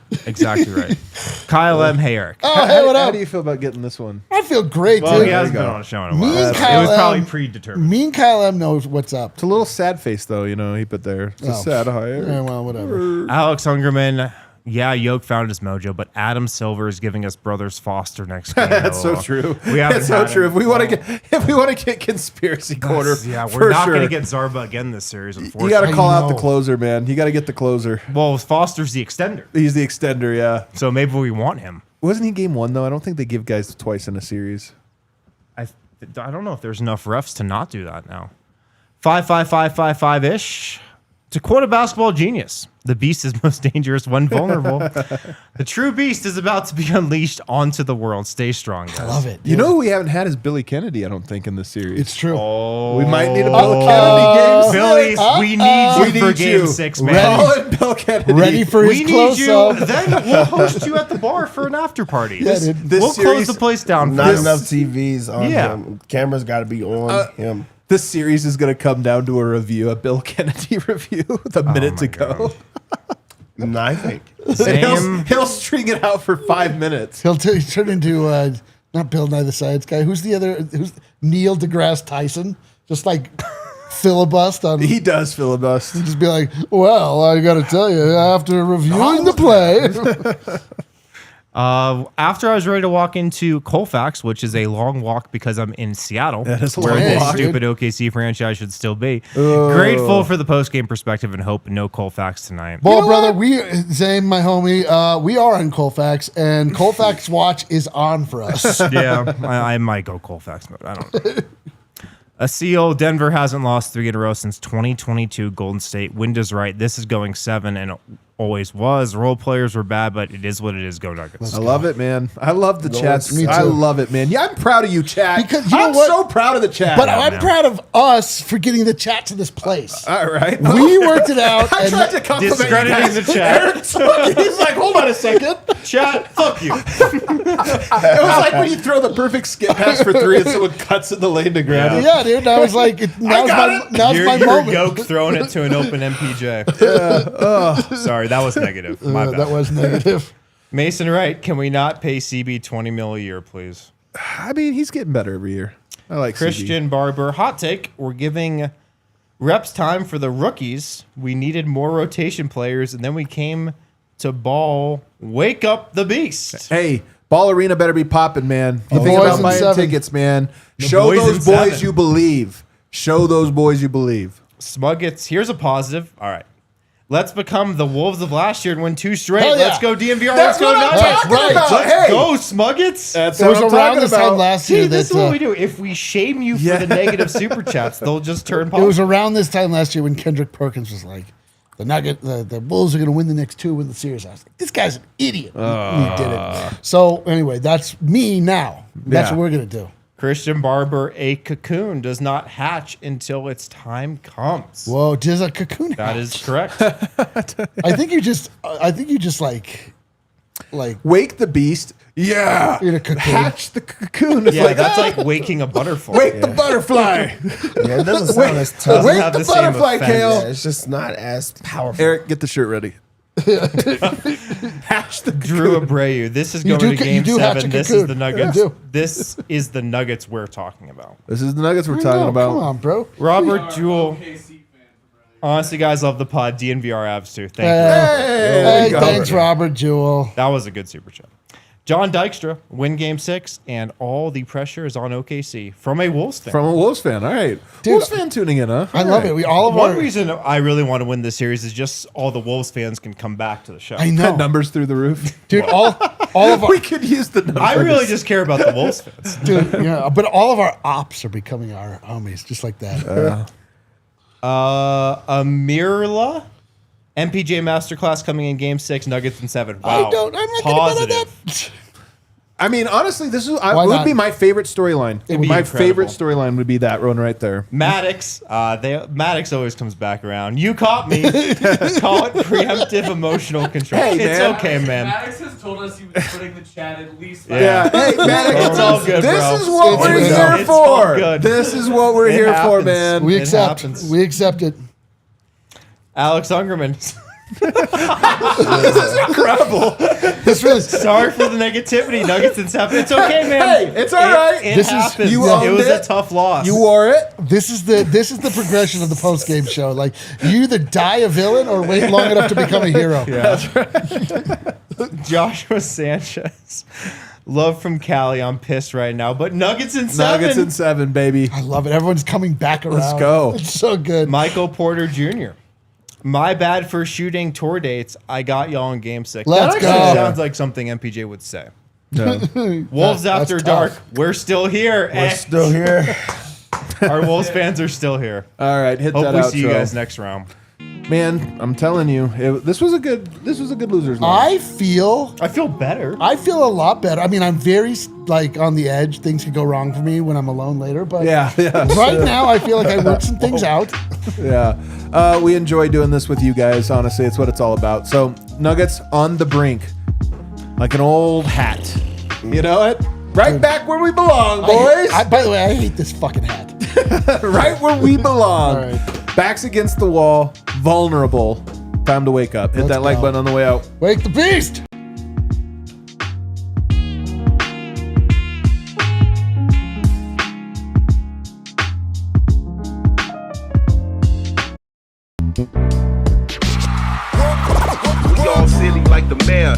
C: Kyle M. Hey, Eric.
A: Oh, hey, what
B: How
A: up?
B: do you feel about getting this one?
A: I feel great,
C: Well,
A: dude.
C: he hasn't been on a show in a
A: Me
C: while.
A: and
C: It
A: Kyle
C: was probably
A: M-
C: predetermined.
A: Me and Kyle M knows what's up.
B: It's a little sad face, though, he put there. It's a sad hire.
A: Yeah, well, whatever.
C: Alex Ungerman. Yeah, Yoke found his mojo, but Adam Silver is giving us Brothers Foster next game.
B: That's so true.
C: We haven't
B: That's so
C: had
B: true.
C: him.
B: If we want to get conspiracy corner,
C: we're not going to get Zarba again this series, unfortunately.
B: You got to call out the closer, man. You got to get the closer.
C: Well, Foster's the extender.
B: He's the extender, yeah.
C: So maybe we want him.
B: Wasn't he game 1 though? I don't think they give guys twice in a series.
C: I don't know if there's enough refs to not do that now. 5-5-5-5-5-ish. To quote a basketball genius, the beast is most dangerous when vulnerable. The true beast is about to be unleashed onto the world. Stay strong, guys.
A: I love it.
B: You know who we haven't had is Billy Kennedy, I don't think, in this series.
A: It's true.
C: Oh,
B: We might need a Bill Kennedy game.
C: Billy, we need you
B: We
C: for
B: need
C: game
B: you.
C: 6, man.
B: Call it Bill Kennedy.
A: Ready for
C: We
A: his
C: need
A: close
C: you.
A: up.
C: Then we'll host you at the bar for an after party.
A: Yeah, dude.
B: This
C: We'll close
B: series-
C: the place down.
D: Not
C: for
D: enough TVs on
C: Yeah.
D: him. Cameras got to be on him.
B: This series is going to come down to a review, a Bill Kennedy review, with a minute to go.
D: I think.
C: Same.
B: He'll string it out for 5 minutes.
A: He'll turn into not Bill Nye the Science Guy. Who's the other? Who's Neil deGrasse Tyson? Just like filibust on.
B: He does filibust.
A: Just be like, well, I got to tell you, after reviewing the play.
C: After I was ready to walk into Colfax, which is a long walk because I'm in Seattle,
B: That is a
C: where
B: long
C: this
B: walk.
C: stupid OKC franchise should still be. Grateful for the post-game perspective and hope no Colfax tonight.
A: Well, brother, Zane, my homie, we are on Colfax, and Colfax Watch is on for us.
C: Yeah, I might go Colfax mode. I don't know. A CO, Denver hasn't lost 3 in a row since 2022 Golden State. Wind is right. This is going 7 and always was. Role players were bad, but it is what it is. Go Nuggets.
B: I love it, man. I love the chats.
A: me too.
B: I love it, man. Yeah, I'm proud of you, chat.
A: Because you know
B: I'm
A: what?
B: so proud of the chat.
A: But I'm
C: man.
A: proud of us for getting the chat to this place.
B: All right.
A: We worked it out.
B: I
A: and
B: tried to compliment you
C: Discrediting
B: guys.
C: the chat.
B: Eric, he's like, hold on a second.
C: Chat, fuck you.
B: It was like when you throw the perfect skip pass for 3 and someone cuts in the lane to grab it.
A: Yeah, dude. I was like, now's my
C: You're
A: moment.
C: Yoke throwing it to an open MPJ. Sorry, that was negative. My bad.
A: That was negative.
C: Mason Wright, can we not pay CB $20 million a year, please?
B: I mean, he's getting better every year. I like
C: Christian Barber. Hot take. We're giving reps time for the rookies. We needed more rotation players, and then we came to ball. Wake up the beast.
B: Hey, Ball Arena better be popping, man. You think
A: boys
B: about
A: in
B: buying
A: 7.
B: tickets, man. Show
C: boys in
B: those boys
C: 7.
B: you believe. Show those boys you believe.
C: Smuggets. Here's a positive. All right. Let's become the Wolves of last year and win 2 straight.
A: Hell yeah.
C: Let's go DNVR.
B: That's
C: Let's go
B: what I'm
C: Nuggets.
B: talking about.
C: Let's
B: Hey.
C: go Smuggets.
B: That's
A: It was
B: what I'm
A: around
B: talking
A: this time
B: about.
A: last
C: See,
A: year
C: this
A: that
C: is what we do. If we shame you for the negative super chats, they'll just turn
A: it was
C: positive.
A: around this time last year when Kendrick Perkins was like, the Bulls are going to win the next 2, win the series. I was like, this guy's an idiot. And he did it. So anyway, that's me now. That's
B: Yeah.
A: what we're going to do.
C: Christian Barber, a cocoon does not hatch until its time comes.
A: Whoa, just a cocoon.
C: That is correct.
A: I think you just like
B: Wake the beast. Yeah.
A: In a cocoon.
B: Hatch the cocoon. It's
C: Yeah,
B: like,
C: that's like waking a butterfly.
B: wake the butterfly.
D: Yeah, it doesn't sound as tough.
B: Wake
C: have
B: the
C: the same
B: butterfly,
C: effect.
B: Kale.
D: Yeah, it's just not as powerful.
B: Eric, get the shirt ready. Hatch the
C: Drew Abreu. This is
A: You
C: going
A: do-
C: to
A: you
C: game
A: do hatch
C: 7.
A: a
C: This
A: cocoon.
C: is the Nuggets.
A: You do.
C: This is the Nuggets we're talking about.
B: This is the Nuggets we're
A: I
B: talking
A: know,
B: about.
A: Come on, bro.
C: Robert Jewell.
F: OKC fan from earlier.
C: Honestly, guys, love the pod. DNVR abs too. Thank you.
A: Hey,
B: go.
A: thanks, Robert Jewell.
C: That was a good super chat. John Dykstra, win game 6, and all the pressure is on OKC from a Wolves fan.
B: From a Wolves fan. All right.
A: Dude,
B: Wolves fan tuning in, huh?
A: I love it. We all of
C: One
A: our.
C: reason I really want to win this series is just all the Wolves fans can come back to the show.
A: I know,
B: Numbers through the roof.
A: dude. All of our.
B: We could use the numbers.
C: I really just care about the Wolves fans.
A: Dude, yeah, but all of our ops are becoming our homies, just like that.
C: Amirla, MPJ Masterclass coming in game 6, Nuggets in 7. Wow.
A: I'm not going to bet on
C: Positive.
A: that.
B: I mean, honestly, this is
A: Why
B: would
A: not?
B: be my favorite storyline.
C: be
B: My
C: incredible.
B: favorite storyline would be that one right there.
C: Maddox, Maddox always comes back around. You caught me. Call it preemptive emotional control.
B: Hey,
C: it's
B: man.
C: okay, man.
F: Maddox has told us he was putting the chat at least 5
C: Yeah.
B: Hey, man,
C: It's all good,
B: this
C: bro.
B: is what
A: It's
B: we're
A: good.
B: here
C: It's all
B: for.
C: good.
B: This is what we're
C: It
B: here for,
C: happens.
B: man.
A: We
C: It
A: accept.
C: happens.
A: We accept it.
C: Alex Ungerman.
B: Incredible.
A: This really.
C: Sorry for the negativity. Nuggets in 7. It's okay, man.
B: Hey, it's all right.
C: It
A: This is-
C: happens.
B: you
C: It
B: owned
C: was a
B: it.
C: tough loss.
B: You wore it.
A: This is the progression of the post game show. Like you either die a villain or wait long enough to become a hero.
C: Joshua Sanchez. Love from Cali. I'm pissed right now. But Nuggets in 7.
B: Nuggets in 7, baby.
A: I love it. Everyone's coming back around.
B: Let's go.
A: It's so good.
C: Michael Porter Jr. My bad for shooting tour dates. I got y'all in game 6.
A: Let's
C: that actually
A: go.
C: sounds like something MPJ would say.
B: No.
C: Wolves
A: That's
C: after
A: tough.
C: dark. We're still here.
D: We're still here.
C: Our Wolves fans are still here.
B: All right, hit
C: Hope
B: that
C: we
B: outro.
C: see you guys next round.
B: Man, I'm telling you, this was a good losers night.
A: I feel
C: better.
A: a lot better. I mean, I'm very like on the edge. Things could go wrong for me when I'm alone later. But
B: Yeah.
A: right now, I feel like I worked some things out.
B: Yeah. We enjoy doing this with you guys. Honestly, it's what it's all about. So, Nuggets on the brink, like an old hat. You know it? Right back where we belong, boys.
A: By the way, I hate this fucking hat.
B: Right where we belong.
A: All right.
B: Backs against the wall, vulnerable. Time to wake up. Hit
A: Let's
B: that like
A: go.
B: button on the way out.
A: Wake the beast.
G: We all silly like the mayor.